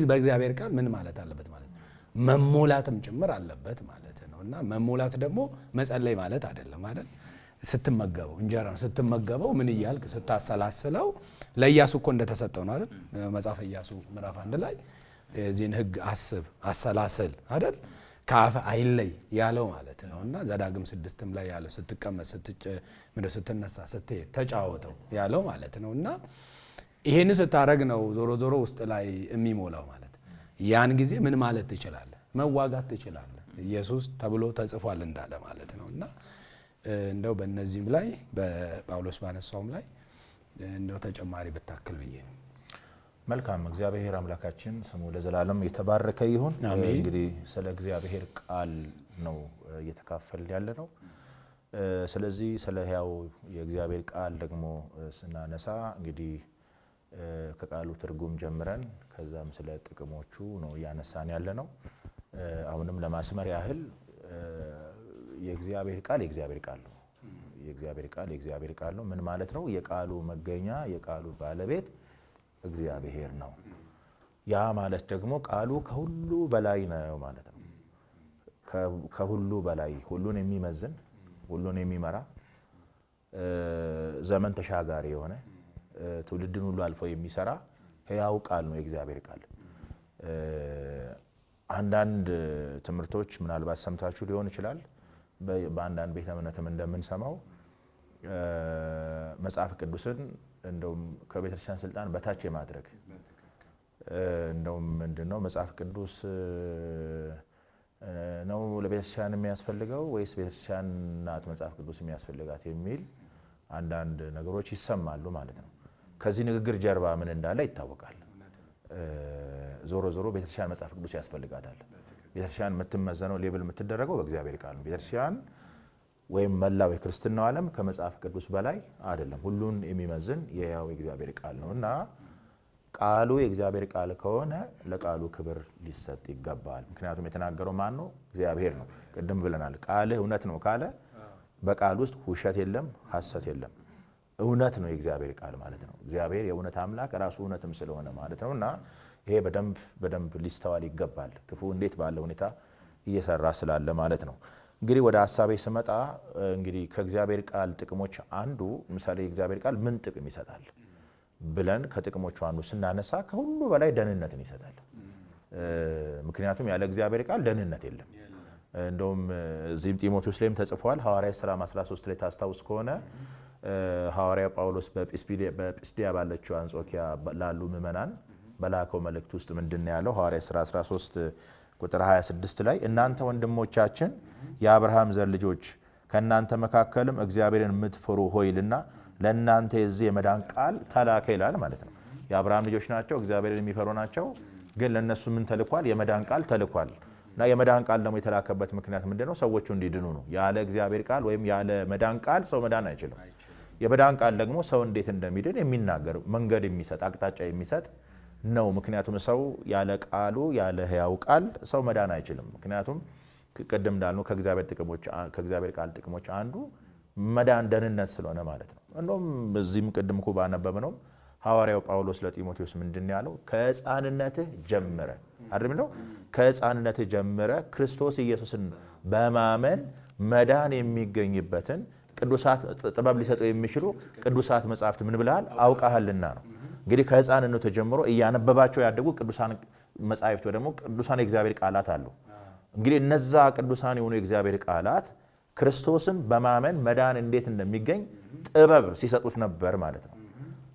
በእግዚአብሔር ቃል ምን ማለት አለበት ማለት ነው መሞላትም ጭምር አለበት ማለት ነው። እና መሞላት ደግሞ መጸለይ ማለት አይደለም አይደል? ስትመገበው እንጀራ ስትመገበው ምን እያልክ ስታሰላስለው ለኢያሱ እኮ እንደተሰጠው ነው አይደል? መጽሐፈ ኢያሱ ምዕራፍ 1 ላይ የዚህን ሕግ አስብ አሰላስል አይደል? ከአፈ አይለይ ያለው ማለት ነው። እና ዘዳግም 6ም ላይ ያለው ስትቀመጥ ስትነሳ ስትሄድ ተጫወተው ያለው ማለት ነው። እና ይሄን ስታረግ ነው ዞሮ ዞሮ ውስጥ ላይ የሚሞላው ማለት ያን ጊዜ ምን ማለት ትችላለህ? መዋጋት ትችላለህ። ኢየሱስ ተብሎ ተጽፏል እንዳለ ማለት ነው። እና እንደው በእነዚህም ላይ በጳውሎስ ባነሳውም ላይ እንደው ተጨማሪ ብታክል ብዬ ነው። መልካም እግዚአብሔር አምላካችን ስሙ ለዘላለም የተባረከ ይሁን። እንግዲህ ስለ እግዚአብሔር ቃል ነው እየተካፈልን ያለ ነው። ስለዚህ ስለ ሕያው የእግዚአብሔር ቃል ደግሞ ስናነሳ እንግዲህ ከቃሉ ትርጉም ጀምረን ከዛም ስለ ጥቅሞቹ ነው እያነሳን ያለ ነው። አሁንም ለማስመር ያህል የእግዚአብሔር ቃል የእግዚአብሔር ቃል ነው። የእግዚአብሔር ቃል የእግዚአብሔር ቃል ነው። ምን ማለት ነው? የቃሉ መገኛ የቃሉ ባለቤት እግዚአብሔር ነው። ያ ማለት ደግሞ ቃሉ ከሁሉ በላይ ነው ማለት ነው። ከሁሉ በላይ ሁሉን የሚመዝን ሁሉን የሚመራ ዘመን ተሻጋሪ የሆነ ትውልድን ሁሉ አልፎ የሚሰራ ሕያው ቃል ነው የእግዚአብሔር ቃል። አንዳንድ ትምህርቶች ምናልባት ሰምታችሁ ሊሆን ይችላል። በአንዳንድ ቤተ እምነትም እንደምንሰማው መጽሐፍ ቅዱስን እንደውም ከቤተክርስቲያን ስልጣን በታች የማድረግ እንደውም ምንድነው መጽሐፍ ቅዱስ ነው ለቤተክርስቲያን የሚያስፈልገው ወይስ ቤተክርስቲያን ናት መጽሐፍ ቅዱስ የሚያስፈልጋት የሚል አንዳንድ ነገሮች ይሰማሉ ማለት ነው። ከዚህ ንግግር ጀርባ ምን እንዳለ ይታወቃል። ዞሮ ዞሮ ቤተክርስቲያን መጽሐፍ ቅዱስ ያስፈልጋታል። ቤተክርስቲያን የምትመዘነው ሌብል የምትደረገው በእግዚአብሔር ቃል ነው። ቤተክርስቲያን ወይም መላው የክርስትናው ዓለም ከመጽሐፍ ቅዱስ በላይ አይደለም። ሁሉን የሚመዝን የሕያው የእግዚአብሔር ቃል ነው እና ቃሉ የእግዚአብሔር ቃል ከሆነ ለቃሉ ክብር ሊሰጥ ይገባል። ምክንያቱም የተናገረው ማን ነው? እግዚአብሔር ነው። ቅድም ብለናል። ቃልህ እውነት ነው ካለ በቃል ውስጥ ውሸት የለም፣ ሐሰት የለም። እውነት ነው የእግዚአብሔር ቃል ማለት ነው። እግዚአብሔር የእውነት አምላክ ራሱ እውነትም ስለሆነ ማለት ነው እና ይሄ በደንብ ሊስተዋል ይገባል። ክፉ እንዴት ባለ ሁኔታ እየሰራ ስላለ ማለት ነው። እንግዲህ ወደ ሐሳቤ ስመጣ እንግዲህ ከእግዚአብሔር ቃል ጥቅሞች አንዱ ምሳሌ የእግዚአብሔር ቃል ምን ጥቅም ይሰጣል ብለን ከጥቅሞቹ አንዱ ስናነሳ ከሁሉ በላይ ደህንነትን ይሰጣል። ምክንያቱም ያለ እግዚአብሔር ቃል ደህንነት የለም። እንደውም እዚህም ጢሞቴዎስ ላይም ተጽፏል። ሐዋርያት ሥራ 13 ላይ ታስታውስ ከሆነ ሐዋርያ ጳውሎስ በጲስድያ ባለችው አንጾኪያ ላሉ ምዕመናን በላከው መልእክት ውስጥ ምንድን ነው ያለው? ሐዋርያ ሥራ 13 ቁጥር 26 ላይ እናንተ ወንድሞቻችን የአብርሃም ዘር ልጆች ከእናንተ መካከልም እግዚአብሔርን የምትፈሩ ሆይልና ለእናንተ የዚህ የመዳን ቃል ተላከ ይላል ማለት ነው። የአብርሃም ልጆች ናቸው፣ እግዚአብሔርን የሚፈሩ ናቸው። ግን ለእነሱ ምን ተልኳል? የመዳን ቃል ተልኳል። እና የመዳን ቃል ደግሞ የተላከበት ምክንያት ምንድን ነው? ሰዎቹ እንዲድኑ ነው። ያለ እግዚአብሔር ቃል ወይም ያለ መዳን ቃል ሰው መዳን አይችልም። የመዳን ቃል ደግሞ ሰው እንዴት እንደሚድን የሚናገር መንገድ የሚሰጥ አቅጣጫ የሚሰጥ ነው። ምክንያቱም ሰው ያለ ቃሉ ያለ ሕያው ቃል ሰው መዳን አይችልም። ምክንያቱም ቅድም እንዳልነው ከእግዚአብሔር ቃል ጥቅሞች አንዱ መዳን ደህንነት ስለሆነ ማለት ነው። እንደውም በዚህም ቅድም እኮ ባነበብነው ሐዋርያው ጳውሎስ ለጢሞቴዎስ ምንድን ያለው? ከሕፃንነትህ ጀምረ አይደል ነው ከሕፃንነትህ ጀምረ ክርስቶስ ኢየሱስን በማመን መዳን የሚገኝበትን ቅዱሳት ጥበብ ሊሰጡ የሚችሉ ቅዱሳት መጻሕፍት ምን ብለሃል? አውቃሃልና ነው። እንግዲህ ከሕፃንነቱ ጀምሮ እያነበባቸው ያደጉ ቅዱሳን መጻሕፍት ወይ ደግሞ ቅዱሳን የእግዚአብሔር ቃላት አሉ። እንግዲህ እነዛ ቅዱሳን የሆኑ የእግዚአብሔር ቃላት ክርስቶስን በማመን መዳን እንዴት እንደሚገኝ ጥበብ ሲሰጡት ነበር ማለት ነው።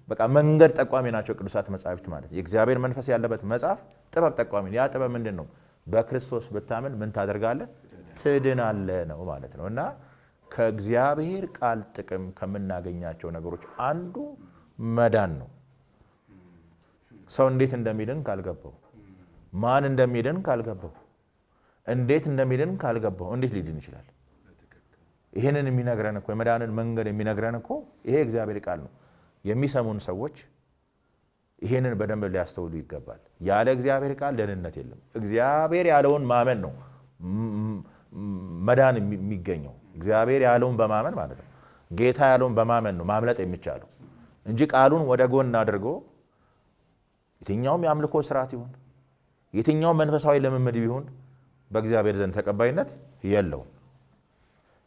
በቃ መንገድ ጠቋሚ ናቸው ቅዱሳት መጻሕፍት ማለት። የእግዚአብሔር መንፈስ ያለበት መጽሐፍ ጥበብ ጠቋሚ። ያ ጥበብ ምንድን ነው? በክርስቶስ ብታምን ምን ታደርጋለህ? ትድናለህ ነው ማለት ነው። እና ከእግዚአብሔር ቃል ጥቅም ከምናገኛቸው ነገሮች አንዱ መዳን ነው። ሰው እንዴት እንደሚድን ካልገባው፣ ማን እንደሚድን ካልገባው፣ እንዴት እንደሚድን ካልገባው እንዴት ሊድን ይችላል? ይህንን የሚነግረን እኮ የመዳንን መንገድ የሚነግረን እኮ ይሄ እግዚአብሔር ቃል ነው። የሚሰሙን ሰዎች ይህንን በደንብ ሊያስተውሉ ይገባል። ያለ እግዚአብሔር ቃል ደህንነት የለም። እግዚአብሔር ያለውን ማመን ነው መዳን የሚገኘው። እግዚአብሔር ያለውን በማመን ማለት ነው። ጌታ ያለውን በማመን ነው ማምለጥ የሚቻለው እንጂ ቃሉን ወደ ጎን አድርጎ የትኛውም የአምልኮ ስርዓት ይሁን የትኛውም መንፈሳዊ ልምምድ ቢሆን በእግዚአብሔር ዘንድ ተቀባይነት የለውም።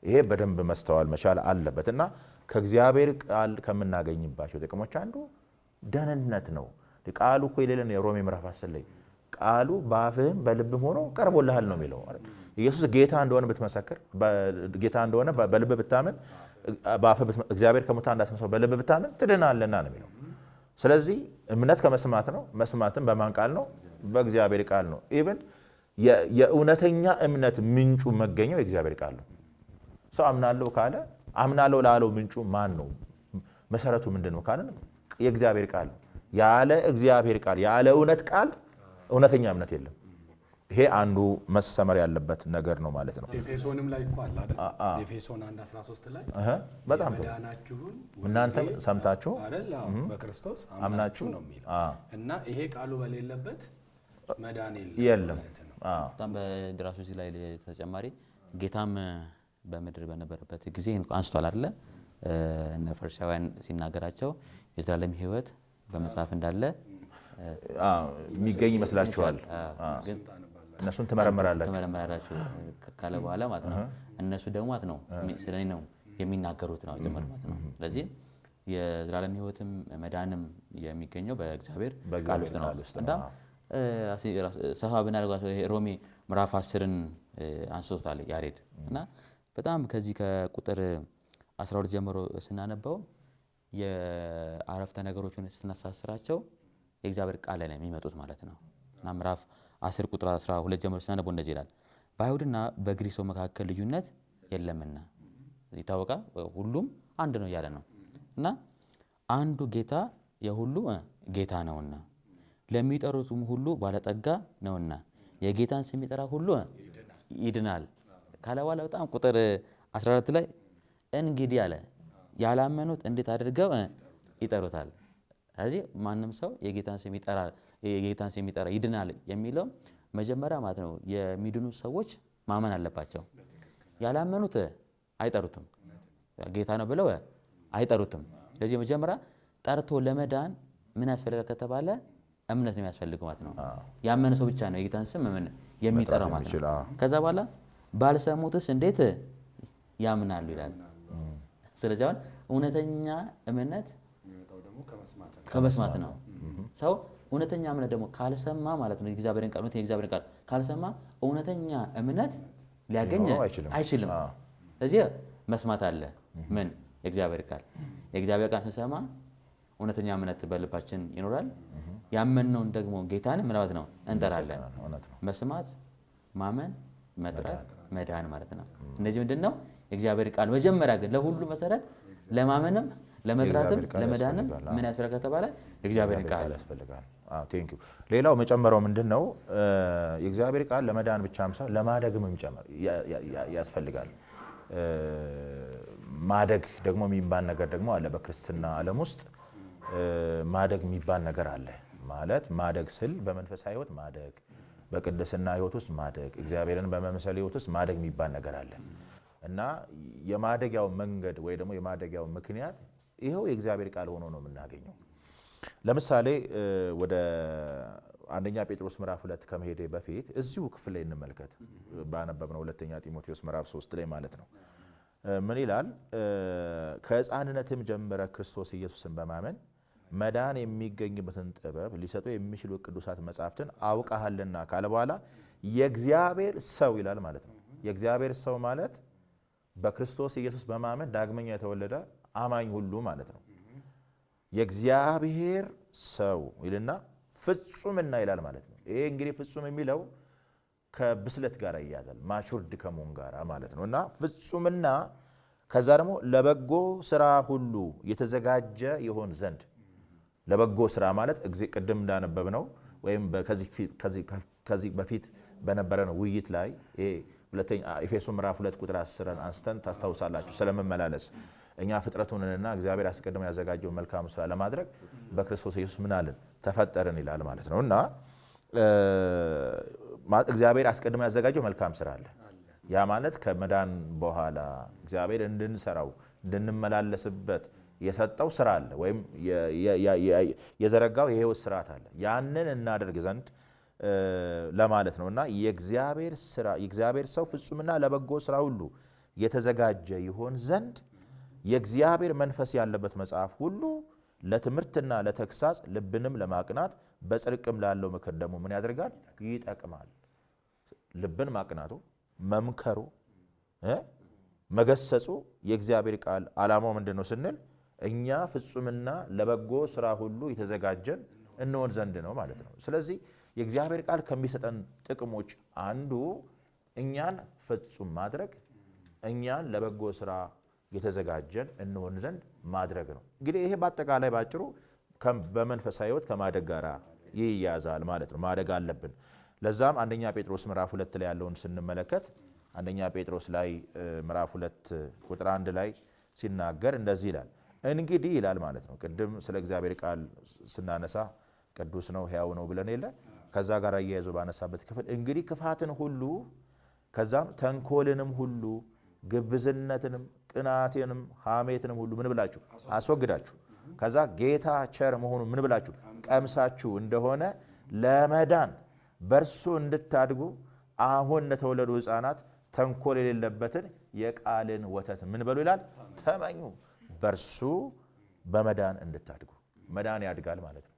ይሄ በደንብ መስተዋል መቻል አለበት እና ከእግዚአብሔር ቃል ከምናገኝባቸው ጥቅሞች አንዱ ደህንነት ነው። ቃሉ እኮ የሌለን የሮሜ ምዕራፍ 10 ላይ ቃሉ በአፍህም በልብም ሆኖ ቀርቦልሃል ነው የሚለው። ኢየሱስ ጌታ እንደሆነ ብትመሰክር፣ ጌታ እንደሆነ በልብ ብታምን፣ እግዚአብሔር ከሙታን እንዳስነሳው በልብ ብታምን ትድናለና ነው የሚለው። ስለዚህ እምነት ከመስማት ነው፣ መስማትም በማን ቃል ነው? በእግዚአብሔር ቃል ነው። ኢቭን የእውነተኛ እምነት ምንጩ መገኘው የእግዚአብሔር ቃል ነው። ሰው አምናለሁ ካለ አምናለሁ ላለው ምንጩ ማን ነው? መሰረቱ ምንድን ነው ካለ የእግዚአብሔር ቃል። ያለ እግዚአብሔር ቃል ያለ እውነት ቃል እውነተኛ እምነት የለም። ይሄ አንዱ መሰመር ያለበት ነገር ነው ማለት ነው። ኤፌሶንም ላይ እኮ አለ አይደል? ኤፌሶን 1:13 ላይ በጣም መዳናችሁን እናንተ ሰምታችሁ አይደል በክርስቶስ አምናችሁ ነው የሚለው እና ይሄ ቃሉ በሌለበት መዳን የለም። በጣም በድራሱ እዚህ ላይ ተጨማሪ ጌታም በምድር በነበረበት ጊዜ አንስቷል አይደለ? እነ ፈሪሳውያን ሲናገራቸው የዘላለም ሕይወት በመጽሐፍ እንዳለ የሚገኝ ይመስላችኋል፣ እነሱን ትመረምራላችሁ ካለ በኋላ ማለት ነው። እነሱ ደግሞ ማለት ነው ስለኔ ነው የሚናገሩት ነው ጭምር ማለት ነው። ስለዚህ የዘላለም ሕይወትም መዳንም የሚገኘው በእግዚአብሔር ቃል ውስጥ ነው። እና ሰፋ ብናደርገው ሮሜ ምዕራፍ 10ን አንስቶታል ያሬድ እና በጣም ከዚህ ከቁጥር 12 ጀምሮ ስናነበው የአረፍተ ነገሮችን ስናሳስራቸው የእግዚአብሔር ቃል ላይ ነው የሚመጡት ማለት ነው። እና ምዕራፍ 10 ቁጥር 12 ጀምሮ ስናነበው እንደዚህ ይላል። በአይሁድና በግሪክ ሰው መካከል ልዩነት የለምና ይታወቃል። ሁሉም አንድ ነው እያለ ነው እና አንዱ ጌታ የሁሉ ጌታ ነውና ለሚጠሩትም ሁሉ ባለጠጋ ነውና የጌታን ስም የሚጠራ ሁሉ ይድናል ካለ በኋላ በጣም ቁጥር 14 ላይ እንግዲህ አለ ያላመኑት እንዴት አድርገው ይጠሩታል። ስለዚህ ማንም ሰው የጌታን ስም ይጠራ ይድናል የሚለው መጀመሪያ ማለት ነው የሚድኑ ሰዎች ማመን አለባቸው። ያላመኑት አይጠሩትም፣ ጌታ ነው ብለው አይጠሩትም። ስለዚህ መጀመሪያ ጠርቶ ለመዳን ምን ያስፈልጋል ከተባለ እምነት ነው የሚያስፈልገው ማለት ነው። ያመነ ሰው ብቻ ነው የጌታን ስም የሚጠራው ማለት ነው። ከዛ በኋላ ባልሰሙትስ እንዴት ያምናሉ ይላል። ስለዚህ አሁን እውነተኛ እምነት ከመስማት ነው። ሰው እውነተኛ እምነት ደግሞ ካልሰማ ማለት ነው የእግዚአብሔርን ቃል ካልሰማ እውነተኛ እምነት ሊያገኝ አይችልም። ስለዚህ መስማት አለ። ምን የእግዚአብሔር ቃል ስንሰማ እውነተኛ እምነት በልባችን ይኖራል። ያመንነውን ደግሞ ጌታን ምናልባት ነው እንጠራለን። መስማት፣ ማመን፣ መጥራት፣ መዳን ማለት ነው። እነዚህ ምንድነው የእግዚአብሔር ቃል መጀመሪያ ግን ለሁሉ መሰረት ለማመንም ለመጥራትም ለመዳንም ምን ያስፈልጋል ከተባለ የእግዚአብሔር ቃል ያስፈልጋል። ቴንክ ዩ። ሌላው መጨመረው ምንድነው የእግዚአብሔር ቃል ለመዳን ብቻም ሳይሆን ለማደግም ያስፈልጋል። ማደግ ደግሞ የሚባል ነገር ደግሞ አለ። በክርስትና ዓለም ውስጥ ማደግ የሚባል ነገር አለ። ማለት ማደግ ስል በመንፈሳዊ ሕይወት ማደግ፣ በቅድስና ሕይወት ውስጥ ማደግ፣ እግዚአብሔርን በመምሰል ሕይወት ውስጥ ማደግ የሚባል ነገር አለ እና የማደጊያው መንገድ ወይ ደግሞ የማደጊያው ምክንያት ይኸው የእግዚአብሔር ቃል ሆኖ ነው የምናገኘው። ለምሳሌ ወደ አንደኛ ጴጥሮስ ምዕራፍ 2 ከመሄዴ በፊት እዚሁ ክፍል ላይ እንመልከት። ባነበብነው ሁለተኛ ጢሞቴዎስ ምዕራፍ 3 ላይ ማለት ነው። ምን ይላል? ከሕፃንነትም ጀምረ ክርስቶስ ኢየሱስን በማመን መዳን የሚገኝበትን ጥበብ ሊሰጡ የሚችሉ ቅዱሳት መጻሕፍትን አውቀሃልና ካለ በኋላ የእግዚአብሔር ሰው ይላል ማለት ነው። የእግዚአብሔር ሰው ማለት በክርስቶስ ኢየሱስ በማመን ዳግመኛ የተወለደ አማኝ ሁሉ ማለት ነው። የእግዚአብሔር ሰው ይልና ፍጹምና ይላል ማለት ነው። ይሄ እንግዲህ ፍጹም የሚለው ከብስለት ጋር ይያዛል፣ ማቹርድ ከመሆን ጋር ማለት ነው እና ፍጹምና ከዛ ደግሞ ለበጎ ስራ ሁሉ የተዘጋጀ ይሆን ዘንድ። ለበጎ ስራ ማለት ቅድም እንዳነበብነው ወይም ከዚህ በፊት በነበረን ውይይት ላይ ኤፌሶን ምዕራፍ 2 ቁጥር 10 አንስተን ታስታውሳላችሁ። ስለመመላለስ እኛ ፍጥረቱንና እግዚአብሔር አስቀድሞ ያዘጋጀው መልካም ስራ ለማድረግ በክርስቶስ ኢየሱስ ምን አለን? ተፈጠርን ይላል ማለት ነው እና እግዚአብሔር አስቀድሞ ያዘጋጀው መልካም ስራ አለ። ያ ማለት ከመዳን በኋላ እግዚአብሔር እንድንሰራው እንድንመላለስበት የሰጠው ስራ አለ፣ ወይም የዘረጋው የህይወት ስርዓት አለ። ያንን እናደርግ ዘንድ ለማለት ነው እና የእግዚአብሔር ሰው ፍጹምና ለበጎ ስራ ሁሉ የተዘጋጀ ይሆን ዘንድ የእግዚአብሔር መንፈስ ያለበት መጽሐፍ ሁሉ ለትምህርትና ለተግሳጽ ልብንም ለማቅናት በጽድቅም ላለው ምክር ደግሞ ምን ያደርጋል? ይጠቅማል። ልብን ማቅናቱ፣ መምከሩ፣ መገሰጹ የእግዚአብሔር ቃል ዓላማው ምንድን ነው ስንል እኛ ፍጹምና ለበጎ ስራ ሁሉ የተዘጋጀን እንሆን ዘንድ ነው ማለት ነው። ስለዚህ የእግዚአብሔር ቃል ከሚሰጠን ጥቅሞች አንዱ እኛን ፍጹም ማድረግ፣ እኛን ለበጎ ስራ የተዘጋጀን እንሆን ዘንድ ማድረግ ነው። እንግዲህ ይሄ በአጠቃላይ ባጭሩ በመንፈሳዊ ሕይወት ከማደግ ጋር ይያዛል ማለት ነው። ማደግ አለብን። ለዛም አንደኛ ጴጥሮስ ምዕራፍ 2 ላይ ያለውን ስንመለከት አንደኛ ጴጥሮስ ላይ ምዕራፍ 2 ቁጥር 1 ላይ ሲናገር እንደዚህ ይላል። እንግዲህ ይላል ማለት ነው። ቅድም ስለ እግዚአብሔር ቃል ስናነሳ ቅዱስ ነው ሕያው ነው ብለን የለ ከዛ ጋር አያይዞ ባነሳበት ክፍል እንግዲህ ክፋትን ሁሉ ከዛም ተንኮልንም ሁሉ ግብዝነትንም ቅናትንም ሐሜትንም ሁሉ ምን ብላችሁ አስወግዳችሁ ከዛ ጌታ ቸር መሆኑ ምን ብላችሁ ቀምሳችሁ እንደሆነ ለመዳን በእርሱ እንድታድጉ አሁን እንደተወለዱ ሕፃናት ተንኮል የሌለበትን የቃልን ወተት ምን በሉ ይላል ተመኙ። በእርሱ በመዳን እንድታድጉ። መዳን ያድጋል ማለት ነው።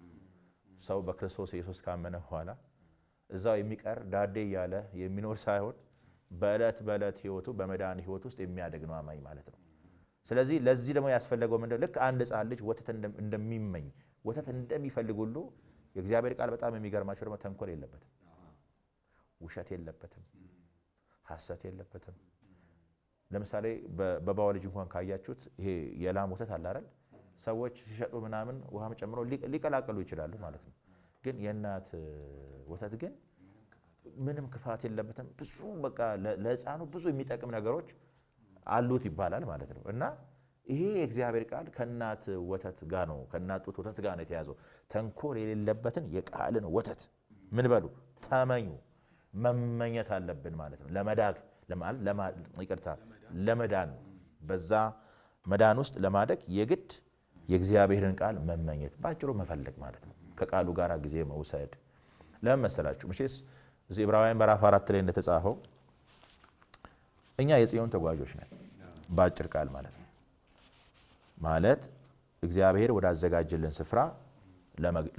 ሰው በክርስቶስ ኢየሱስ ካመነ በኋላ እዛው የሚቀር ዳዴ እያለ የሚኖር ሳይሆን በዕለት በዕለት ህይወቱ በመዳን ህይወት ውስጥ የሚያድግ ነው አማኝ ማለት ነው። ስለዚህ ለዚህ ደግሞ ያስፈለገው ምንድነው? ልክ አንድ ሕፃን ልጅ ወተት እንደሚመኝ ወተት እንደሚፈልግ ሁሉ የእግዚአብሔር ቃል በጣም የሚገርማቸው ደግሞ ተንኮል የለበትም፣ ውሸት የለበትም፣ ሐሰት የለበትም። ለምሳሌ በባዮሎጂ እንኳን ካያችሁት ይሄ የላም ወተት አለ አይደል? ሰዎች ሲሸጡ ምናምን ውሃም ጨምሮ ሊቀላቀሉ ይችላሉ ማለት ነው። ግን የእናት ወተት ግን ምንም ክፋት የለበትም። ብዙ በቃ ለሕፃኑ ብዙ የሚጠቅም ነገሮች አሉት ይባላል ማለት ነው። እና ይሄ የእግዚአብሔር ቃል ከእናት ወተት ጋር ነው፣ ከእናት ጡት ወተት ጋር ነው የተያዘው። ተንኮል የሌለበትን የቃልን ወተት ምን በሉ ተመኙ፣ መመኘት አለብን ማለት ነው። ለመዳን በዛ መዳን ውስጥ ለማደግ የግድ የእግዚአብሔርን ቃል መመኘት፣ ባጭሩ መፈለግ ማለት ነው። ከቃሉ ጋር ጊዜ መውሰድ። ለምን መሰላችሁ? መቼስ እዚህ ዕብራውያን ምዕራፍ 4 ላይ እንደተጻፈው እኛ የጽዮን ተጓዦች ነን፣ ባጭር ቃል ማለት ነው። ማለት እግዚአብሔር ወዳዘጋጀልን ስፍራ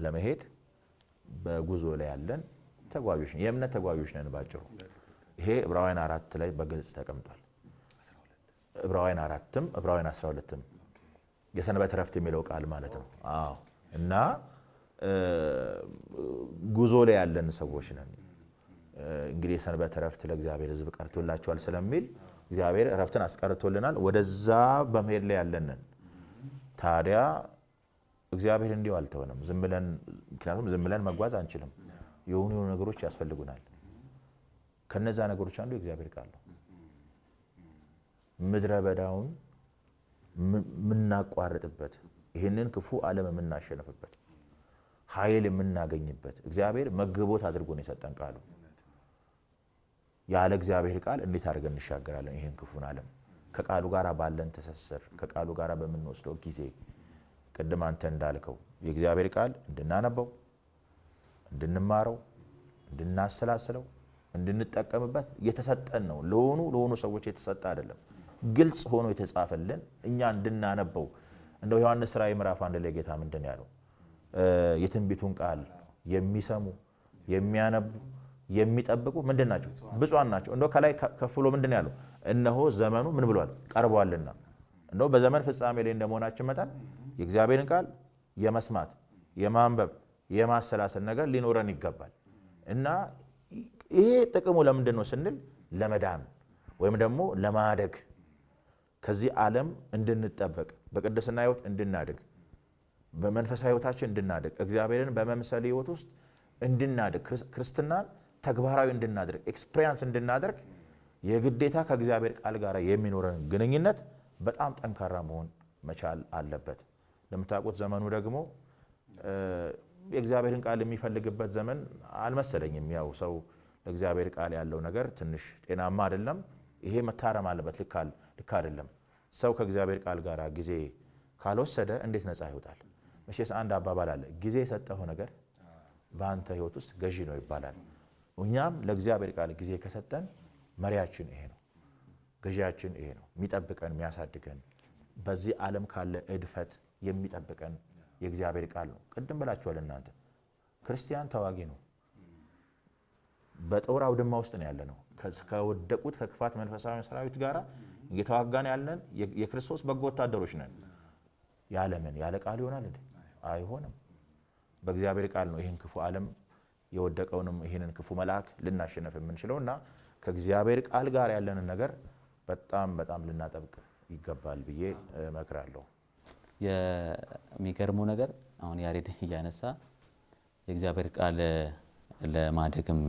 ለመሄድ በጉዞ ላይ ያለን ተጓዦች ነን፣ የእምነት ተጓዦች ነን ባጭሩ። ይሄ ዕብራውያን 4 ላይ በግልጽ ተቀምጧል። ዕብራውያን 4ም ዕብራውያን 12ም የሰንበት ረፍት የሚለው ቃል ማለት ነው። አዎ። እና ጉዞ ላይ ያለን ሰዎች ነን። እንግዲህ የሰንበት ረፍት ለእግዚአብሔር ሕዝብ ቀርቶላቸዋል ስለሚል እግዚአብሔር ረፍትን አስቀርቶልናል። ወደዛ በመሄድ ላይ ያለንን ታዲያ እግዚአብሔር እንዲሁ አልተወንም። ምክንያቱም ዝም ብለን መጓዝ አንችልም። የሆኑ ነገሮች ያስፈልጉናል። ከነዛ ነገሮች አንዱ የእግዚአብሔር ቃል ነው። ምድረ በዳውን የምናቋርጥበት፣ ይህንን ክፉ ዓለም የምናሸንፍበት፣ ኃይል የምናገኝበት እግዚአብሔር መግቦት አድርጎ ነው የሰጠን ቃሉ። ያለ እግዚአብሔር ቃል እንዴት አድርገን እንሻገራለን ይህን ክፉን ዓለም? ከቃሉ ጋር ባለን ትስስር፣ ከቃሉ ጋር በምንወስደው ጊዜ፣ ቅድም አንተ እንዳልከው የእግዚአብሔር ቃል እንድናነበው፣ እንድንማረው፣ እንድናሰላስለው፣ እንድንጠቀምበት የተሰጠን ነው። ለሆኑ ሰዎች የተሰጠ አይደለም። ግልጽ ሆኖ የተጻፈልን እኛ እንድናነበው። እንደው ዮሐንስ ራእይ ምዕራፍ 1 ላይ ጌታ ምንድን ያለው? የትንቢቱን ቃል የሚሰሙ የሚያነቡ የሚጠብቁ ምንድን ናቸው? ብፁዓን ናቸው። እንደው ከላይ ከፍ ብሎ ምንድን ያለው? እነሆ ዘመኑ ምን ብሏል? ቀርቧልና። እንደው በዘመን ፍጻሜ ላይ እንደመሆናችን መጠን የእግዚአብሔርን ቃል የመስማት የማንበብ የማሰላሰል ነገር ሊኖረን ይገባል። እና ይሄ ጥቅሙ ለምንድን ነው ስንል ለመዳን ወይም ደግሞ ለማደግ፣ ከዚህ ዓለም እንድንጠበቅ፣ በቅድስና ሕይወት እንድናድግ፣ በመንፈሳዊ ሕይወታችን እንድናድግ፣ እግዚአብሔርን በመምሰል ሕይወት ውስጥ እንድናድግ፣ ክርስትናን ተግባራዊ እንድናደርግ፣ ኤክስፔሪንስ እንድናደርግ የግዴታ ከእግዚአብሔር ቃል ጋር የሚኖረን ግንኙነት በጣም ጠንካራ መሆን መቻል አለበት። እንደምታውቁት ዘመኑ ደግሞ የእግዚአብሔርን ቃል የሚፈልግበት ዘመን አልመሰለኝም። ያው ሰው ለእግዚአብሔር ቃል ያለው ነገር ትንሽ ጤናማ አይደለም። ይሄ መታረም አለበት። ልክ አይደለም። ሰው ከእግዚአብሔር ቃል ጋር ጊዜ ካልወሰደ እንዴት ነፃ ይወጣል? መቼስ አንድ አባባል አለ፣ ጊዜ የሰጠው ነገር በአንተ ሕይወት ውስጥ ገዢ ነው ይባላል። እኛም ለእግዚአብሔር ቃል ጊዜ ከሰጠን መሪያችን ይሄ ነው፣ ገዢያችን ይሄ ነው። የሚጠብቀን የሚያሳድገን፣ በዚህ ዓለም ካለ እድፈት የሚጠብቀን የእግዚአብሔር ቃል ነው። ቅድም ብላችኋል እናንተ። ክርስቲያን ተዋጊ ነው። በጦር አውድማ ውስጥ ነው ያለ ነው። ከወደቁት ከክፋት መንፈሳዊ ሰራዊት ጋር እየተዋጋን ያለን የክርስቶስ በጎ ወታደሮች ነን። ያለምን ያለ ቃል ይሆናል እንዴ? አይሆንም። በእግዚአብሔር ቃል ነው ይህን ክፉ ዓለም የወደቀውንም ይህንን ክፉ መልአክ ልናሸነፍ የምንችለው እና ከእግዚአብሔር ቃል ጋር ያለንን ነገር በጣም በጣም ልናጠብቅ ይገባል ብዬ እመክራለሁ። የሚገርመው ነገር አሁን ያሬድ እያነሳ የእግዚአብሔር ቃል ለማደግም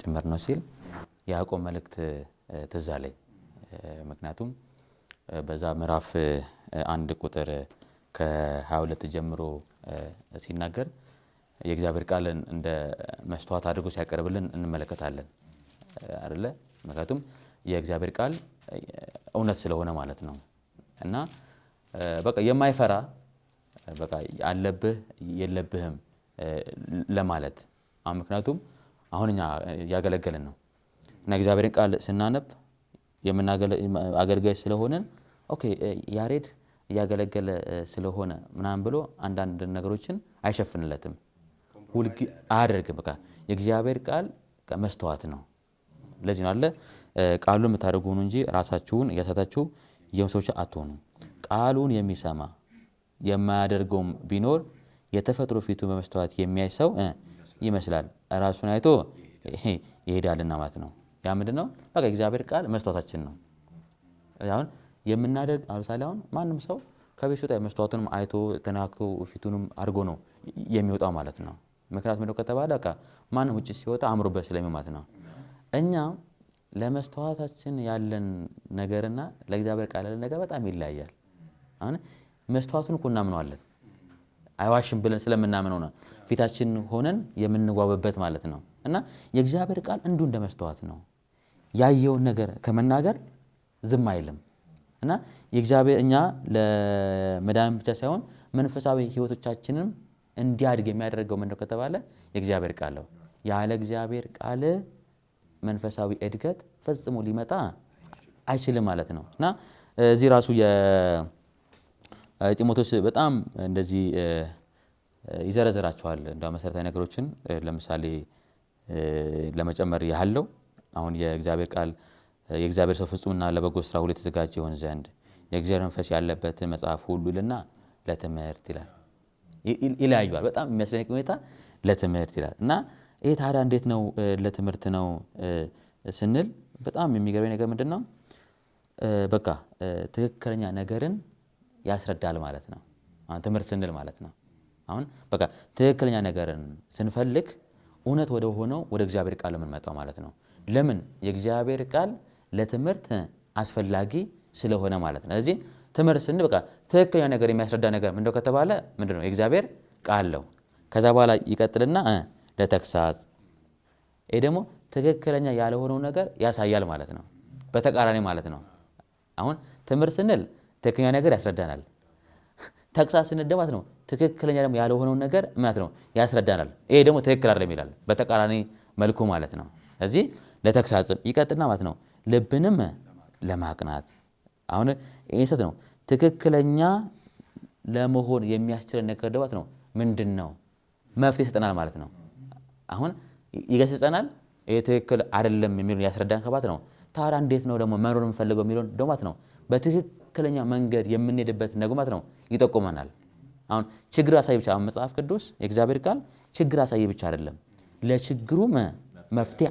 ጭምር ነው ሲል የያዕቆብ መልእክት ትዝ አለኝ። ምክንያቱም በዛ ምዕራፍ 1 ቁጥር ከ22 ጀምሮ ሲናገር የእግዚአብሔር ቃል እንደ መስተዋት አድርጎ ሲያቀርብልን እንመለከታለን አይደለ? ምክንያቱም የእግዚአብሔር ቃል እውነት ስለሆነ ማለት ነው። እና በቃ የማይፈራ በቃ አለብህ የለብህም ለማለት ምክንያቱም አሁን እኛ እያገለገልን ነው እና እግዚአብሔርን ቃል ስናነብ አገልጋይ ስለሆነን ኦኬ ያሬድ እያገለገለ ስለሆነ ምናምን ብሎ አንዳንድ ነገሮችን አይሸፍንለትም፣ አያደርግም። በቃ የእግዚአብሔር ቃል መስተዋት ነው። ለዚህ ነው አለ ቃሉን የምታደርጉ ሁኑ እንጂ ራሳችሁን እያሳታችሁ የሰዎች አትሆኑ። ቃሉን የሚሰማ የማያደርገውም ቢኖር የተፈጥሮ ፊቱ በመስተዋት የሚያይ ሰው ይመስላል፣ ራሱን አይቶ ይሄዳልና ማለት ነው። ያ ምንድነው? በቃ የእግዚአብሔር ቃል መስታወታችን ነው። አሁን የምናደርግ አልሳለ አሁን ማንም ሰው ከቤት ሲወጣ መስታወቱንም አይቶ ተናክቶ ፊቱንም አድርጎ ነው የሚወጣው ማለት ነው። ምክንያቱም ምንድነው ከተባለ በቃ ማንም ውጪ ሲወጣ አምሮበት ስለሚማት ነው። እኛ ለመስታወታችን ያለን ነገርና ለእግዚአብሔር ቃል ያለን ነገር በጣም ይለያያል። አሁን መስታወቱን እኮ እናምነዋለን አይዋሽም ብለን ስለምናምነው ነው ፊታችን ሆነን የምንዋበበት ማለት ነው። እና የእግዚአብሔር ቃል እንዲሁ እንደ መስታወት ነው። ያየውን ነገር ከመናገር ዝም አይልም። እና የእግዚአብሔር እኛ ለመዳን ብቻ ሳይሆን መንፈሳዊ ህይወቶቻችንን እንዲያድግ የሚያደርገው ምንድነው ከተባለ የእግዚአብሔር ቃል ነው። ያለ እግዚአብሔር ቃል መንፈሳዊ እድገት ፈጽሞ ሊመጣ አይችልም ማለት ነው። እና እዚህ ራሱ የጢሞቴዎስ በጣም እንደዚህ ይዘረዝራቸዋል እንደ መሰረታዊ ነገሮችን ለምሳሌ ለመጨመር ያህለው አሁን የእግዚአብሔር ቃል የእግዚአብሔር ሰው ፍጹምና ለበጎ ስራ ሁሉ የተዘጋጀ ይሆን ዘንድ የእግዚአብሔር መንፈስ ያለበት መጽሐፍ ሁሉ ይልና ለትምህርት ይላል። ይለያያል በጣም የሚያስደንቅ ሁኔታ ለትምህርት ይላል። እና ይሄ ታዲያ እንዴት ነው ለትምህርት ነው ስንል በጣም የሚገርመኝ ነገር ምንድነው? በቃ ትክክለኛ ነገርን ያስረዳል ማለት ነው። አሁን ትምህርት ስንል ማለት ነው አሁን በቃ ትክክለኛ ነገርን ስንፈልግ እውነት ወደ ሆነው ወደ እግዚአብሔር ቃል የምንመጣው ማለት ነው። ለምን? የእግዚአብሔር ቃል ለትምህርት አስፈላጊ ስለሆነ ማለት ነው። ስለዚህ ትምህርት ስንል በቃ ትክክለኛ ነገር የሚያስረዳ ነገር ምንድነው ከተባለ ምንድነው? የእግዚአብሔር ቃል ነው። ከዛ በኋላ ይቀጥልና ለተግሳጽ ይሄ ደግሞ ትክክለኛ ያልሆነው ነገር ያሳያል ማለት ነው። በተቃራኒ ማለት ነው። አሁን ትምህርት ስንል ትክክለኛ ነገር ያስረዳናል። ተግሳጽ ስንል ደግሞ ነው ትክክለኛ ደግሞ ያልሆነው ነገር ማለት ነው ያስረዳናል። ይሄ ደግሞ ትክክል አይደለም ይላል በተቃራኒ መልኩ ማለት ነው። ስለዚህ ለተግሳጽ ይቀጥልና ማለት ነው ልብንም ለማቅናት አሁን ይሄ ሰት ነው ትክክለኛ ለመሆን የሚያስችለን ነገር ደግሞ ነው ምንድነው? መፍትሄ ይሰጠናል ማለት ነው። አሁን ይገስጸናል። ይሄ ትክክል አይደለም የሚሉን ያስረዳን ከባት ነው። ታዲያ እንዴት ነው ደግሞ መኖር የምንፈልገው የሚሉን ደግሞ ነው በትክክለኛ መንገድ የምንሄድበት ነገማት ነው ይጠቁመናል። አሁን ችግር አሳይ ብቻ መጽሐፍ ቅዱስ የእግዚአብሔር ቃል ችግር አሳይ ብቻ አይደለም ለችግሩ መፍትሄ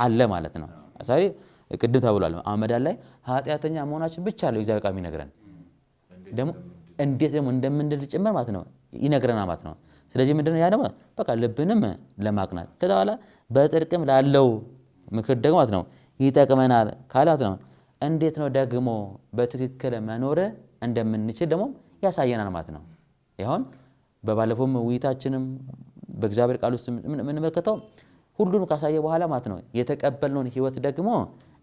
አለ ማለት ነው። አሳይ ቅድም ተብሏል አመዳል ላይ ኃጢአተኛ መሆናችን ብቻ ነው የእግዚአብሔር ቃል የሚነግረን ደግሞ እንዴት ደግሞ እንደምንድል ጭምር ማለት ነው ይነግረናል ማለት ነው። ስለዚህ ምንድነው ያ ደግሞ በቃ ልብንም ለማቅናት ከዛ በኋላ በጽድቅም ላለው ምክር ደግሞ ማለት ነው ይጠቅመናል ካላት ነው እንዴት ነው ደግሞ በትክክል መኖር እንደምንችል ደግሞ ያሳየናል ማለት ነው። ይሁን በባለፈው ውይይታችንም በእግዚአብሔር ቃል ውስጥ ምን መልከተው ሁሉንም ካሳየ በኋላ ማለት ነው የተቀበልነውን ህይወት ደግሞ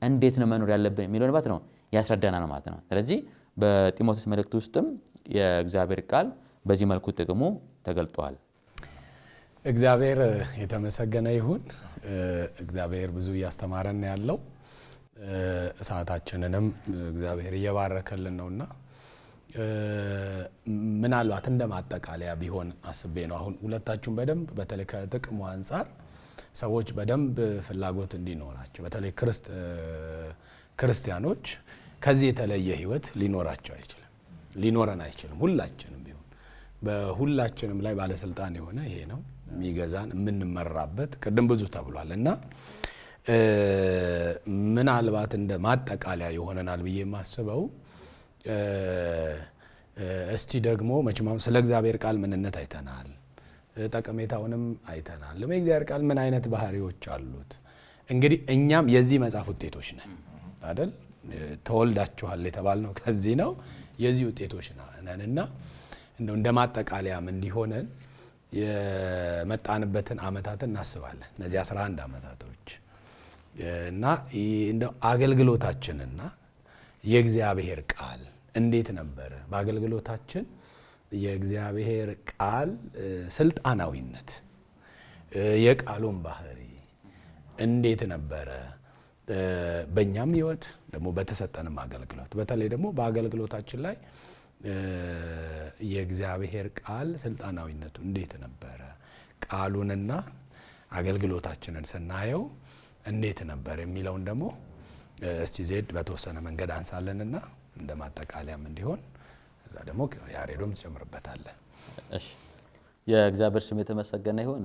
እንዴት ነው መኖር ያለብን የሚለውን ማለት ነው ያስረዳናል ማለት ነው። ስለዚህ በጢሞቴዎስ መልእክት ውስጥም የእግዚአብሔር ቃል በዚህ መልኩ ጥቅሙ ተገልጧል። እግዚአብሔር የተመሰገነ ይሁን። እግዚአብሔር ብዙ እያስተማረን ያለው ሰዓታችንንም እግዚአብሔር እየባረከልን ነውና ምናልባት እንደማጠቃለያ ቢሆን አስቤ ነው። አሁን ሁለታችሁም በደንብ በተለይ ከጥቅሙ አንፃር ሰዎች በደንብ ፍላጎት እንዲኖራቸው በተለይ ክርስቲያኖች ከዚህ የተለየ ህይወት ሊኖራቸው አይችልም፣ ሊኖረን አይችልም። ሁላችንም ቢሆን በሁላችንም ላይ ባለስልጣን የሆነ ይሄ ነው የሚገዛን የምንመራበት ቅድም ብዙ ተብሏል እና ምናልባት እንደ ማጠቃለያ ይሆነናል ብዬ የማስበው እስቲ ደግሞ መቼም ስለ እግዚአብሔር ቃል ምንነት አይተናል፣ ጠቀሜታውንም አይተናል። የእግዚአብሔር ቃል ምን አይነት ባህሪዎች አሉት? እንግዲህ እኛም የዚህ መጽሐፍ ውጤቶች ነን አይደል? ተወልዳችኋል የተባልነው ከዚህ ነው። የዚህ ውጤቶች ነንና እንደው እንደማጠቃለያም እንዲሆነን የመጣንበትን አመታትን እናስባለን። እነዚህ 11 አመታቶች እና እንደው አገልግሎታችንና የእግዚአብሔር ቃል እንዴት ነበር? በአገልግሎታችን የእግዚአብሔር ቃል ስልጣናዊነት የቃሉን ባህሪ እንዴት ነበረ? በእኛም ህይወት ደግሞ በተሰጠንም አገልግሎት በተለይ ደግሞ በአገልግሎታችን ላይ የእግዚአብሔር ቃል ስልጣናዊነቱ እንዴት ነበረ? ቃሉንና አገልግሎታችንን ስናየው እንዴት ነበር የሚለውን ደግሞ እስቲ ዜድ በተወሰነ መንገድ አንሳለንና እንደማጠቃለያም እንዲሆን እዛ ደግሞ ያሬዶም ትጨምርበታለህ። እሺ የእግዚአብሔር ስም የተመሰገነ ይሁን።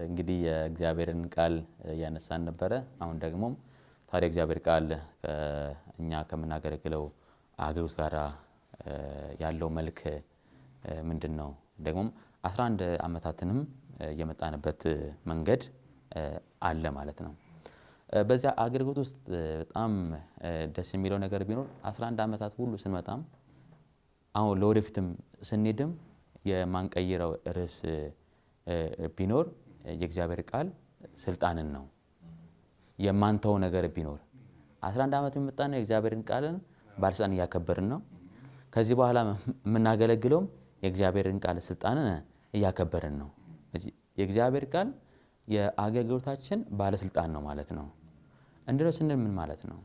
እንግዲህ የእግዚአብሔርን ቃል ያነሳን ነበረ። አሁን ደግሞ ታዲያ እግዚአብሔር ቃል እኛ ከምናገለግለው አገልግሎት ጋር ያለው መልክ ምንድነው? ደግሞም 11 ዓመታትንም የመጣንበት መንገድ አለ ማለት ነው። በዚያ አገልግሎት ውስጥ በጣም ደስ የሚለው ነገር ቢኖር 11 ዓመታት ሁሉ ስንመጣም አሁን ለወደፊትም ስንሄድም የማንቀይረው ርዕስ ቢኖር የእግዚአብሔር ቃል ስልጣንን ነው። የማንተው ነገር ቢኖር 11 ዓመት የመጣን ነው የእግዚአብሔርን ቃልን ባለስልጣን እያከበርን ነው። ከዚህ በኋላ የምናገለግለውም የእግዚአብሔርን ቃል ስልጣንን እያከበርን ነው። የእግዚአብሔር ቃል የአገልግሎታችን ባለስልጣን ነው ማለት ነው። እንደው ስንል ምን ማለት ነው?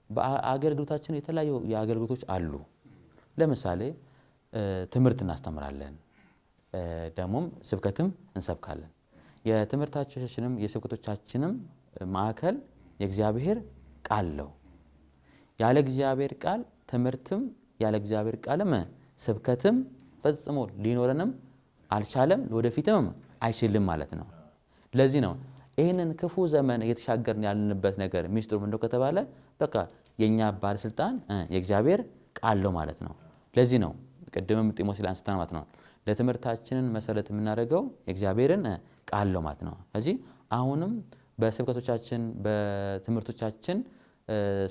በአገልግሎታችን የተለያዩ የአገልግሎቶች አሉ። ለምሳሌ ትምህርት እናስተምራለን፣ ደግሞም ስብከትም እንሰብካለን። የትምህርታችንም የስብከቶቻችንም ማዕከል የእግዚአብሔር ቃል ነው። ያለ እግዚአብሔር ቃል ትምህርትም ያለ እግዚአብሔር ቃልም ስብከትም ፈጽሞ ሊኖረንም አልቻለም፣ ወደፊትም አይችልም ማለት ነው። ለዚህ ነው ይሄንን ክፉ ዘመን እየተሻገርን ያለንበት ነገር ሚስጥሩ ምንድነው ከተባለ በቃ የኛ ባለስልጣን የእግዚአብሔር ቃል ነው ማለት ነው። ለዚህ ነው ቅድምም ጢሞቴዎስ ላይ አንስተን ማለት ነው ለትምህርታችንን መሰረት የምናደርገው የእግዚአብሔርን ቃል ነው ማለት ነው። ስለዚህ አሁንም በስብከቶቻችን በትምህርቶቻችን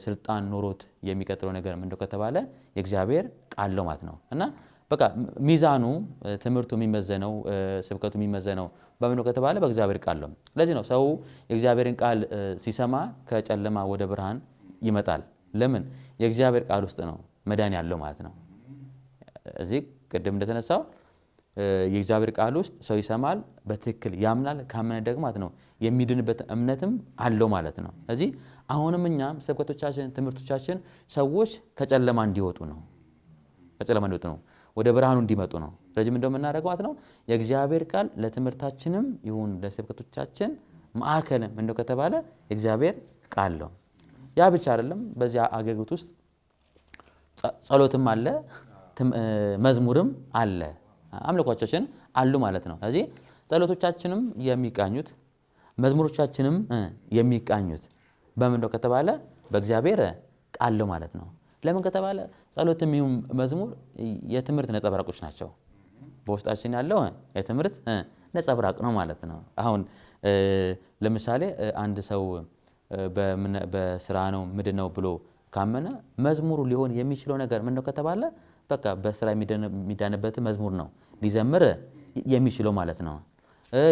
ስልጣን ኖሮት የሚቀጥለው ነገር ምንድነው ከተባለ የእግዚአብሔር ቃል ነው ማለት ነው። እና በቃ ሚዛኑ ትምህርቱ የሚመዘነው ስብከቱ የሚመዘነው በምንድነው ከተባለ በእግዚአብሔር ቃል ነው። ለዚህ ነው ሰው የእግዚአብሔርን ቃል ሲሰማ ከጨለማ ወደ ብርሃን ይመጣል። ለምን? የእግዚአብሔር ቃል ውስጥ ነው መዳን ያለው ማለት ነው። እዚህ ቅድም እንደተነሳው የእግዚአብሔር ቃል ውስጥ ሰው ይሰማል፣ በትክክል ያምናል፣ ካመነ ደግሞ ማለት ነው የሚድንበት እምነትም አለው ማለት ነው። ስለዚህ አሁንም እኛም ስብከቶቻችን ትምህርቶቻችን ሰዎች ከጨለማ እንዲወጡ ነው ወደ ብርሃኑ እንዲመጡ ነው። ስለዚህ ምን እንደምናደርገው ማለት ነው የእግዚአብሔር ቃል ለትምህርታችንም ይሁን ለስብከቶቻችን ማዕከል ምንድነው ከተባለ የእግዚአብሔር ቃል ነው። ያ ብቻ አይደለም። በዚያ አገልግሎት ውስጥ ጸሎትም አለ፣ መዝሙርም አለ፣ አምልኮቻችን አሉ ማለት ነው። ስለዚህ ጸሎቶቻችንም የሚቃኙት መዝሙሮቻችንም የሚቃኙት በምንድነው ከተባለ በእግዚአብሔር ቃል ነው ማለት ነው። ለምን ከተባለ ጸሎትም ይሁን መዝሙር የትምህርት ነጸብራቆች ናቸው። በውስጣችን ያለው የትምህርት ነጸብራቅ ነው ማለት ነው። አሁን ለምሳሌ አንድ ሰው በስራ ነው ምንድነው ብሎ ካመነ መዝሙሩ ሊሆን የሚችለው ነገር ምንድነው ከተባለ በቃ በስራ የሚዳንበት መዝሙር ነው ሊዘምር የሚችለው ማለት ነው።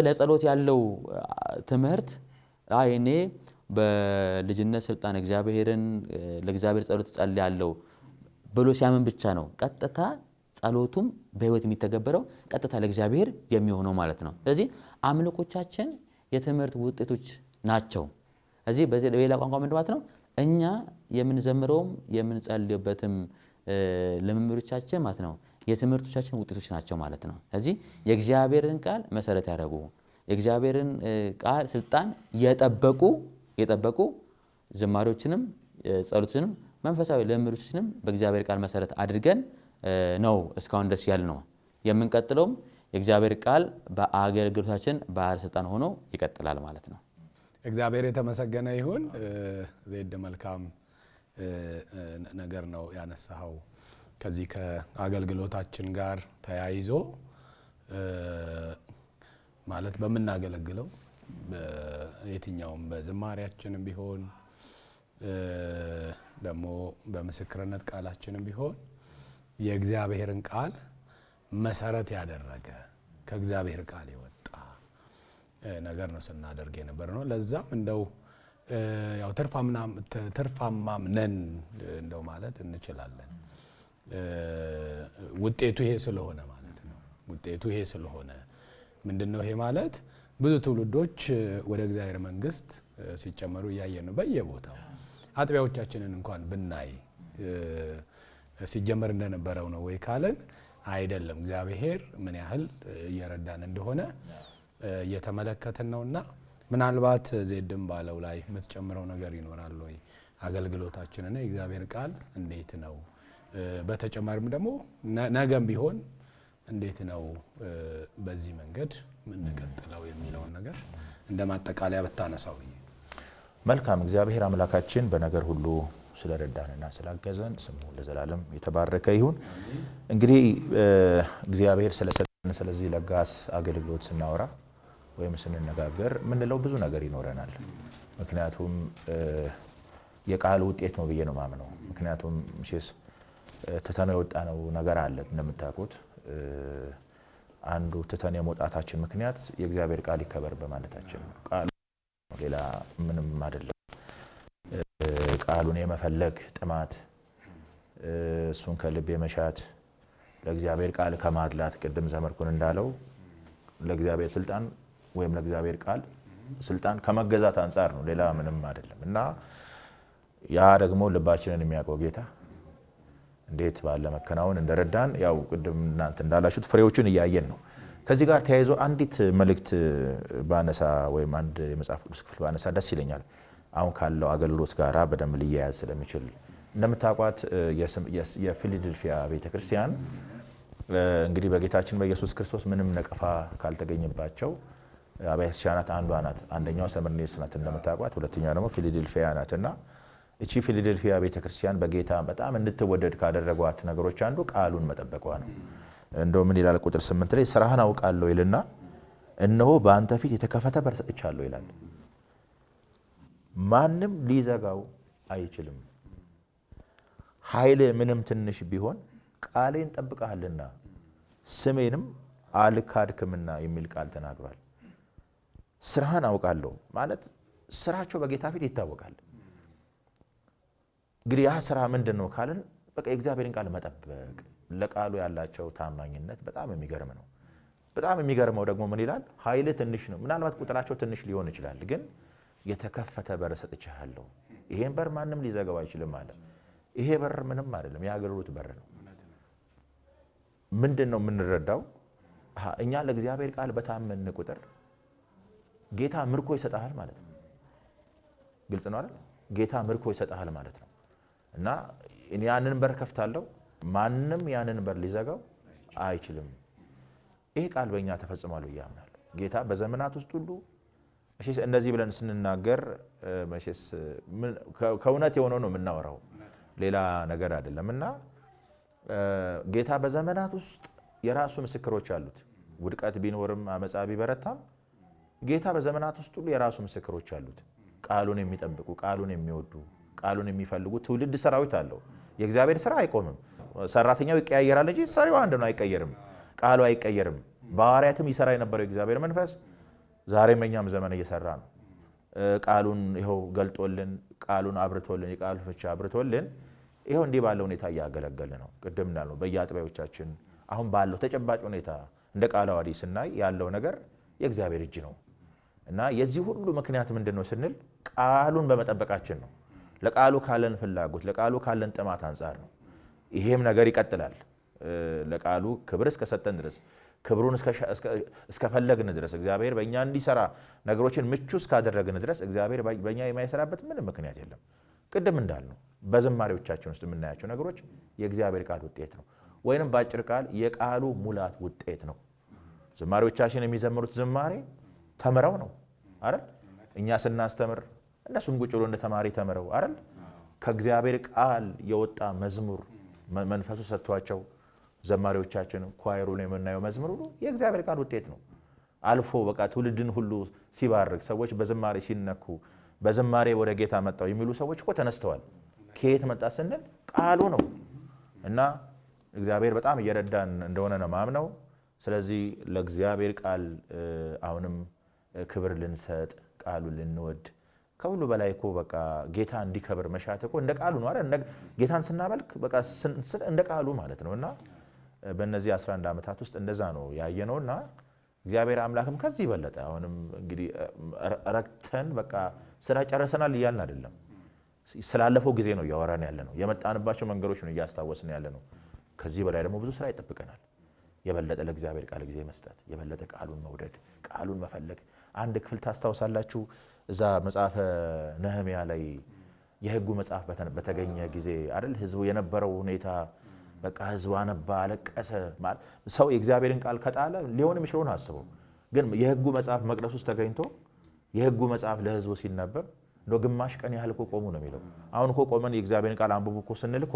ለጸሎት ያለው ትምህርት እኔ በልጅነት ስልጣን እግዚአብሔርን ለእግዚአብሔር ጸሎት ጸልያለሁ ብሎ ሲያምን ብቻ ነው ቀጥታ ጸሎቱም በህይወት የሚተገበረው ቀጥታ ለእግዚአብሔር የሚሆነው ማለት ነው። ስለዚህ አምልኮቻችን የትምህርት ውጤቶች ናቸው። ስለዚህ በሌላ ቋንቋ ምንድን ማለት ነው እኛ የምንዘምረውም የምንጸልይበትም ልምምዶቻችን ማለት ነው የትምህርቶቻችን ውጤቶች ናቸው ማለት ነው። ስለዚህ የእግዚአብሔርን ቃል መሰረት ያደረጉ የእግዚአብሔርን ቃል ስልጣን የጠበቁ ዝማሬዎችንም ጸሎቶችንም መንፈሳዊ ልምምዶችንም በእግዚአብሔር ቃል መሰረት አድርገን ነው እስካሁን ድረስ ያልነው። የምንቀጥለውም የእግዚአብሔር ቃል በአገልግሎታችን ባለስልጣን ሆኖ ይቀጥላል ማለት ነው። እግዚአብሔር የተመሰገነ ይሁን። ዜድ መልካም ነገር ነው ያነሳው። ከዚህ ከአገልግሎታችን ጋር ተያይዞ ማለት በምናገለግለው የትኛውም በዝማሬያችንም ቢሆን ደግሞ በምስክርነት ቃላችንም ቢሆን የእግዚአብሔርን ቃል መሰረት ያደረገ ከእግዚአብሔር ቃል የወጣ ነገር ነው ስናደርግ የነበር ነው። ለዛም እንደው ያው ትርፋማም ነን እንደው ማለት እንችላለን። ውጤቱ ይሄ ስለሆነ ማለት ነው። ውጤቱ ይሄ ስለሆነ ምንድነው ይሄ ማለት ብዙ ትውልዶች ወደ እግዚአብሔር መንግስት ሲጨመሩ እያየን ነው በየቦታው። አጥቢያዎቻችንን እንኳን ብናይ ሲጀመር እንደነበረው ነው ወይ ካለን አይደለም። እግዚአብሔር ምን ያህል እየረዳን እንደሆነ እየተመለከትን ነውና ምናልባት ዜድም ባለው ላይ የምትጨምረው ነገር ይኖራል ወይ? አገልግሎታችንና የእግዚአብሔር ቃል እንዴት ነው? በተጨማሪም ደግሞ ነገም ቢሆን እንዴት ነው በዚህ መንገድ የምንቀጥለው የሚለውን ነገር እንደማጠቃለያ ብታነሳው። መልካም እግዚአብሔር አምላካችን በነገር ሁሉ ስለረዳንና ስላገዘን ስሙ ለዘላለም የተባረከ ይሁን። እንግዲህ እግዚአብሔር ስለሰጠን ስለዚህ ለጋስ አገልግሎት ስናወራ ወይም ስንነጋገር ምንለው ብዙ ነገር ይኖረናል። ምክንያቱም የቃሉ ውጤት ነው ብዬ ነው ማምነው። ምክንያቱም እሺስ ትተነው የወጣነው ነገር አለ። እንደምታውቁት አንዱ ትተን የመውጣታችን ምክንያት የእግዚአብሔር ቃል ይከበር በማለታችን ነው። ቃሉ ሌላ ምንም አይደለም። ቃሉን የመፈለግ ጥማት፣ እሱን ከልብ የመሻት፣ ለእግዚአብሔር ቃል ከማድላት ቅድም ዘመርኩን እንዳለው ለእግዚአብሔር ስልጣን ወይም ለእግዚአብሔር ቃል ስልጣን ከመገዛት አንፃር ነው፣ ሌላ ምንም አይደለም። እና ያ ደግሞ ልባችንን የሚያውቀው ጌታ እንዴት ባለ መከናወን እንደረዳን ያው ቅድም እናንተ እንዳላችሁት ፍሬዎቹን እያየን ነው። ከዚህ ጋር ተያይዞ አንዲት መልእክት ባነሳ ወይም አንድ የመጽሐፍ ቅዱስ ክፍል ባነሳ ደስ ይለኛል። አሁን ካለው አገልግሎት ጋር በደንብ ሊያያዝ ስለሚችል እንደምታውቋት የፊላዴልፊያ ቤተክርስቲያን እንግዲህ በጌታችን በኢየሱስ ክርስቶስ ምንም ነቀፋ ካልተገኘባቸው አብያተ ክርስቲያናት አንዷ ናት። አንደኛው ሰምርኔስ ናት እንደምታውቋት፣ ሁለተኛው ደግሞ ፊላዴልፊያ ናትና እቺ ፊላዴልፊያ ቤተክርስቲያን በጌታ በጣም እንድትወደድ ካደረጓት ነገሮች አንዱ ቃሉን መጠበቋ ነው። እንደው ምን ይላል ቁጥር 8 ላይ ስራህን አውቃለሁ ይልና እነሆ በአንተ ፊት የተከፈተ በር ሰጥቻለሁ ይላል። ማንም ሊዘጋው አይችልም። ኃይል ምንም ትንሽ ቢሆን ቃሌን ጠብቀሃልና ስሜንም አልካድክምና የሚል ቃል ተናግሯል። ስራህን አውቃለሁ ማለት ስራቸው በጌታ ፊት ይታወቃል። እንግዲህ ያ ስራ ምንድን ነው ካልን በቃ የእግዚአብሔርን ቃል መጠበቅ፣ ለቃሉ ያላቸው ታማኝነት በጣም የሚገርም ነው። በጣም የሚገርመው ደግሞ ምን ይላል? ኃይል ትንሽ ነው። ምናልባት ቁጥራቸው ትንሽ ሊሆን ይችላል፣ ግን የተከፈተ በር ሰጥቻለሁ። ይሄን በር ማንም ሊዘጋው አይችልም አለ። ይሄ በር ምንም አይደለም፣ የአገልግሎት በር ነው። ምንድን ነው የምንረዳው? እኛ ለእግዚአብሔር ቃል በታመን ቁጥር ጌታ ምርኮ ይሰጣል ማለት ነው። ግልጽ ነው አይደል? ጌታ ምርኮ ይሰጣል ማለት ነው። እና ያንን በር ከፍታለሁ፣ ማንም ያንን በር ሊዘጋው አይችልም። ይሄ ቃል በእኛ ተፈጽሟል ብዬ አምናለሁ። ጌታ በዘመናት ውስጥ ሁሉ መቼስ እንደዚህ ብለን ስንናገር መቼስ ከእውነት የሆነው ነው የምናወራው፣ ሌላ ነገር አይደለም። እና ጌታ በዘመናት ውስጥ የራሱ ምስክሮች አሉት። ውድቀት ቢኖርም አመፃ ቢበረታም ጌታ በዘመናት ውስጥ ሁሉ የራሱ ምስክሮች አሉት። ቃሉን የሚጠብቁ፣ ቃሉን የሚወዱ፣ ቃሉን የሚፈልጉ ትውልድ ሰራዊት አለው። የእግዚአብሔር ስራ አይቆምም። ሰራተኛው ይቀያየራል እንጂ ሰሪው አንድ ነው፣ አይቀየርም። ቃሉ አይቀየርም። በሐዋርያትም ይሰራ የነበረው የእግዚአብሔር መንፈስ ዛሬም በእኛም ዘመን እየሰራ ነው። ቃሉን ይኸው ገልጦልን፣ ቃሉን አብርቶልን፣ የቃሉ ፍቻ አብርቶልን ይኸው እንዲህ ባለው ሁኔታ እያገለገልን ነው። ቅድም እንዳልነው በየአጥቢያዎቻችን አሁን ባለው ተጨባጭ ሁኔታ እንደ ቃለ ዓዋዲ ስናይ ያለው ነገር የእግዚአብሔር እጅ ነው። እና የዚህ ሁሉ ምክንያት ምንድን ነው ስንል ቃሉን በመጠበቃችን ነው። ለቃሉ ካለን ፍላጎት፣ ለቃሉ ካለን ጥማት አንጻር ነው። ይሄም ነገር ይቀጥላል። ለቃሉ ክብር እስከሰጠን ድረስ፣ ክብሩን እስከፈለግን ድረስ፣ እግዚአብሔር በእኛ እንዲሰራ ነገሮችን ምቹ እስካደረግን ድረስ እግዚአብሔር በእኛ የማይሰራበት ምንም ምክንያት የለም። ቅድም እንዳልነው በዝማሬዎቻችን ውስጥ የምናያቸው ነገሮች የእግዚአብሔር ቃል ውጤት ነው፣ ወይንም በአጭር ቃል የቃሉ ሙላት ውጤት ነው። ዝማሬዎቻችን የሚዘምሩት ዝማሬ ተምረው ነው አይደል? እኛ ስናስተምር እነሱም ቁጭ ብሎ እንደ ተማሪ ተምረው አይደል? ከእግዚአብሔር ቃል የወጣ መዝሙር መንፈሱ ሰጥቷቸው ዘማሪዎቻችን ኳየሩ ላይ የምናየው መዝሙር ሁሉ የእግዚአብሔር ቃል ውጤት ነው። አልፎ በቃ ትውልድን ሁሉ ሲባርክ፣ ሰዎች በዝማሬ ሲነኩ፣ በዝማሬ ወደ ጌታ መጣው የሚሉ ሰዎች እኮ ተነስተዋል። ከየት መጣ ስንል ቃሉ ነው። እና እግዚአብሔር በጣም እየረዳን እንደሆነ ነው ማምነው። ስለዚህ ለእግዚአብሔር ቃል አሁንም ክብር ልንሰጥ፣ ቃሉን ልንወድ፣ ከሁሉ በላይ እኮ በቃ ጌታ እንዲከብር መሻት እኮ እንደ ቃሉ ነው አይደል? ጌታን ስናመልክ በቃ እንደ ቃሉ ማለት ነው። እና በእነዚህ 11 ዓመታት ውስጥ እንደዛ ነው ያየነውና እግዚአብሔር አምላክም ከዚህ በለጠ አሁንም እንግዲህ ረክተን በቃ ስራ ጨርሰናል እያልን አይደለም። ስላለፈው ጊዜ ነው እያወራን ያለ ነው። የመጣንባቸው መንገዶች ነው እያስታወስን ያለ ነው። ከዚህ በላይ ደግሞ ብዙ ስራ ይጠብቀናል። የበለጠ ለእግዚአብሔር ቃል ጊዜ መስጠት፣ የበለጠ ቃሉን መውደድ፣ ቃሉን መፈለግ። አንድ ክፍል ታስታውሳላችሁ፣ እዛ መጽሐፈ ነህምያ ላይ የሕጉ መጽሐፍ በተገኘ ጊዜ አይደል ህዝቡ የነበረው ሁኔታ በቃ ህዝቡ አነባ፣ አለቀሰ። ማለት ሰው የእግዚአብሔርን ቃል ከጣለ ሊሆን የሚችለውን አስበው። ግን የሕጉ መጽሐፍ መቅደስ ውስጥ ተገኝቶ የሕጉ መጽሐፍ ለህዝቡ ሲነበብ እንደው ግማሽ ቀን ያህል እኮ ቆሙ ነው የሚለው። አሁን እኮ ቆመን የእግዚአብሔርን ቃል አንብቡ እኮ ስንል እኮ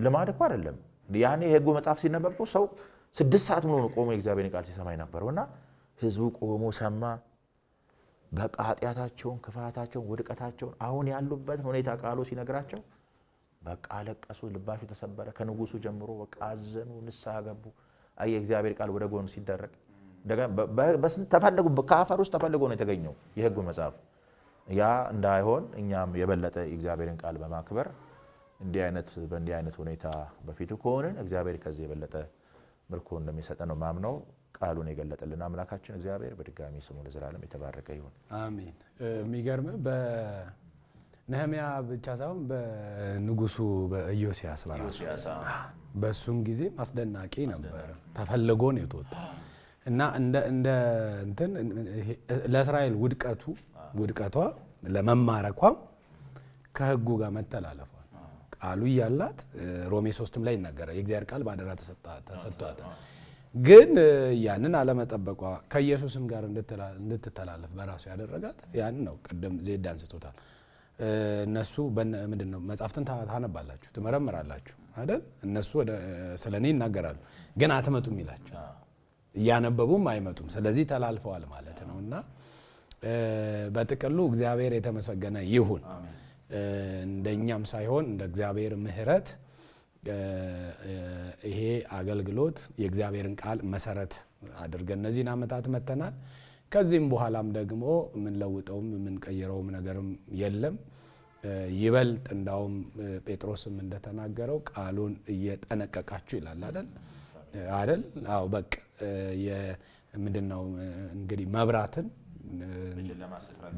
ልማድ እኮ አይደለም። ያኔ የሕጉ መጽሐፍ ሲነበብ እኮ ሰው 6 ሰዓት ሙሉ ነው ቆሞ የእግዚአብሔርን ቃል ሲሰማ የነበረውና ህዝቡ ቆሞ ሰማ። በቃ ኃጢአታቸውን፣ ክፋታቸውን፣ ውድቀታቸውን አሁን ያሉበትን ሁኔታ ቃሉ ሲነግራቸው በቃ አለቀሱ፣ ልባቸው ተሰበረ። ከንጉሱ ጀምሮ በቃ አዘኑ፣ ንስሐ ገቡ። አይ የእግዚአብሔር ቃል ወደ ጎን ሲደረግ በስንት ተፈልጎ ከአፈር ውስጥ ተፈልጎ ነው የተገኘው የሕጉ መጽሐፍ። ያ እንዳይሆን እኛም የበለጠ የእግዚአብሔርን ቃል በማክበር በእንዲህ አይነት ሁኔታ በፊቱ ከሆንን እግዚአብሔር ከዚህ የበለጠ ምርኮ እንደሚሰጠን ነው ማምነው። ቃሉን የገለጠልን አምላካችን እግዚአብሔር በድጋሚ ስሙ ለዘላለም የተባረከ ይሁን። አሜን። የሚገርም በነህምያ ብቻ ሳይሆን በንጉሱ በኢዮስያስ በሱም ጊዜ አስደናቂ ነበር። ተፈልጎ ነው የተወጣው እና እንደ እንትን ለእስራኤል ውድቀቷ ለመማረኳም ከሕጉ ጋር መተላለፏል። ቃሉ እያላት ሮሜ 3 ላይ ይናገራል። የእግዚአብሔር ቃል በአደራ ተሰጥቷታል። ግን ያንን አለመጠበቋ ከኢየሱስም ጋር እንድትተላለፍ በራሱ ያደረጋት ያን ነው። ቅድም ዜድ አንስቶታል። እነሱ ምንድነው መጻሕፍትን ታነባላችሁ፣ ትመረምራላችሁ አይደል? እነሱ ስለኔ ይናገራሉ ግን አትመጡም ይላቸው። እያነበቡም አይመጡም። ስለዚህ ተላልፈዋል ማለት ነውና በጥቅሉ እግዚአብሔር የተመሰገነ ይሁን። እንደኛም ሳይሆን እንደ እግዚአብሔር ምሕረት ይሄ አገልግሎት የእግዚአብሔርን ቃል መሰረት አድርገን እነዚህን ዓመታት መተናል። ከዚህም በኋላም ደግሞ የምንለውጠውም የምንቀይረውም ነገርም የለም። ይበልጥ እንዳውም ጴጥሮስም እንደተናገረው ቃሉን እየጠነቀቃችሁ ይላል አይደል? አዎ በቃ ምንድነው እንግዲህ መብራትን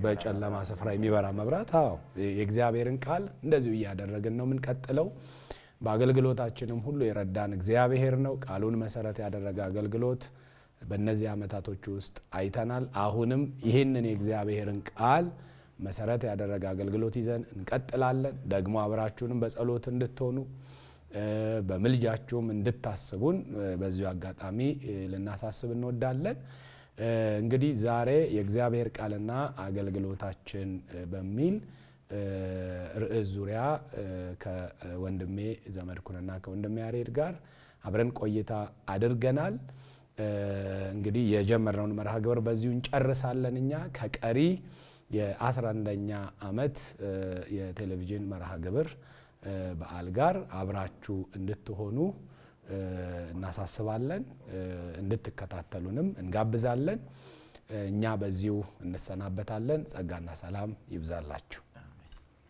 በጨለማ ስፍራ የሚበራ መብራት። አዎ የእግዚአብሔርን ቃል እንደዚሁ እያደረግን ነው የምንቀጥለው። በአገልግሎታችንም ሁሉ የረዳን እግዚአብሔር ነው። ቃሉን መሰረት ያደረገ አገልግሎት በእነዚህ ዓመታቶች ውስጥ አይተናል። አሁንም ይህንን የእግዚአብሔርን ቃል መሰረት ያደረገ አገልግሎት ይዘን እንቀጥላለን። ደግሞ አብራችሁንም በጸሎት እንድትሆኑ በምልጃችሁም እንድታስቡን በዚሁ አጋጣሚ ልናሳስብ እንወዳለን። እንግዲህ ዛሬ የእግዚአብሔር ቃልና አገልግሎታችን በሚል ርዕስ ዙሪያ ከወንድሜ ዘመድኩንና ከወንድሜ ያሬድ ጋር አብረን ቆይታ አድርገናል። እንግዲህ የጀመርነውን መርሃ ግብር በዚሁ እንጨርሳለን። እኛ ከቀሪ የ11ኛ ዓመት የቴሌቪዥን መርሃ ግብር በዓል ጋር አብራችሁ እንድትሆኑ እናሳስባለን። እንድትከታተሉንም እንጋብዛለን። እኛ በዚሁ እንሰናበታለን። ጸጋና ሰላም ይብዛላችሁ።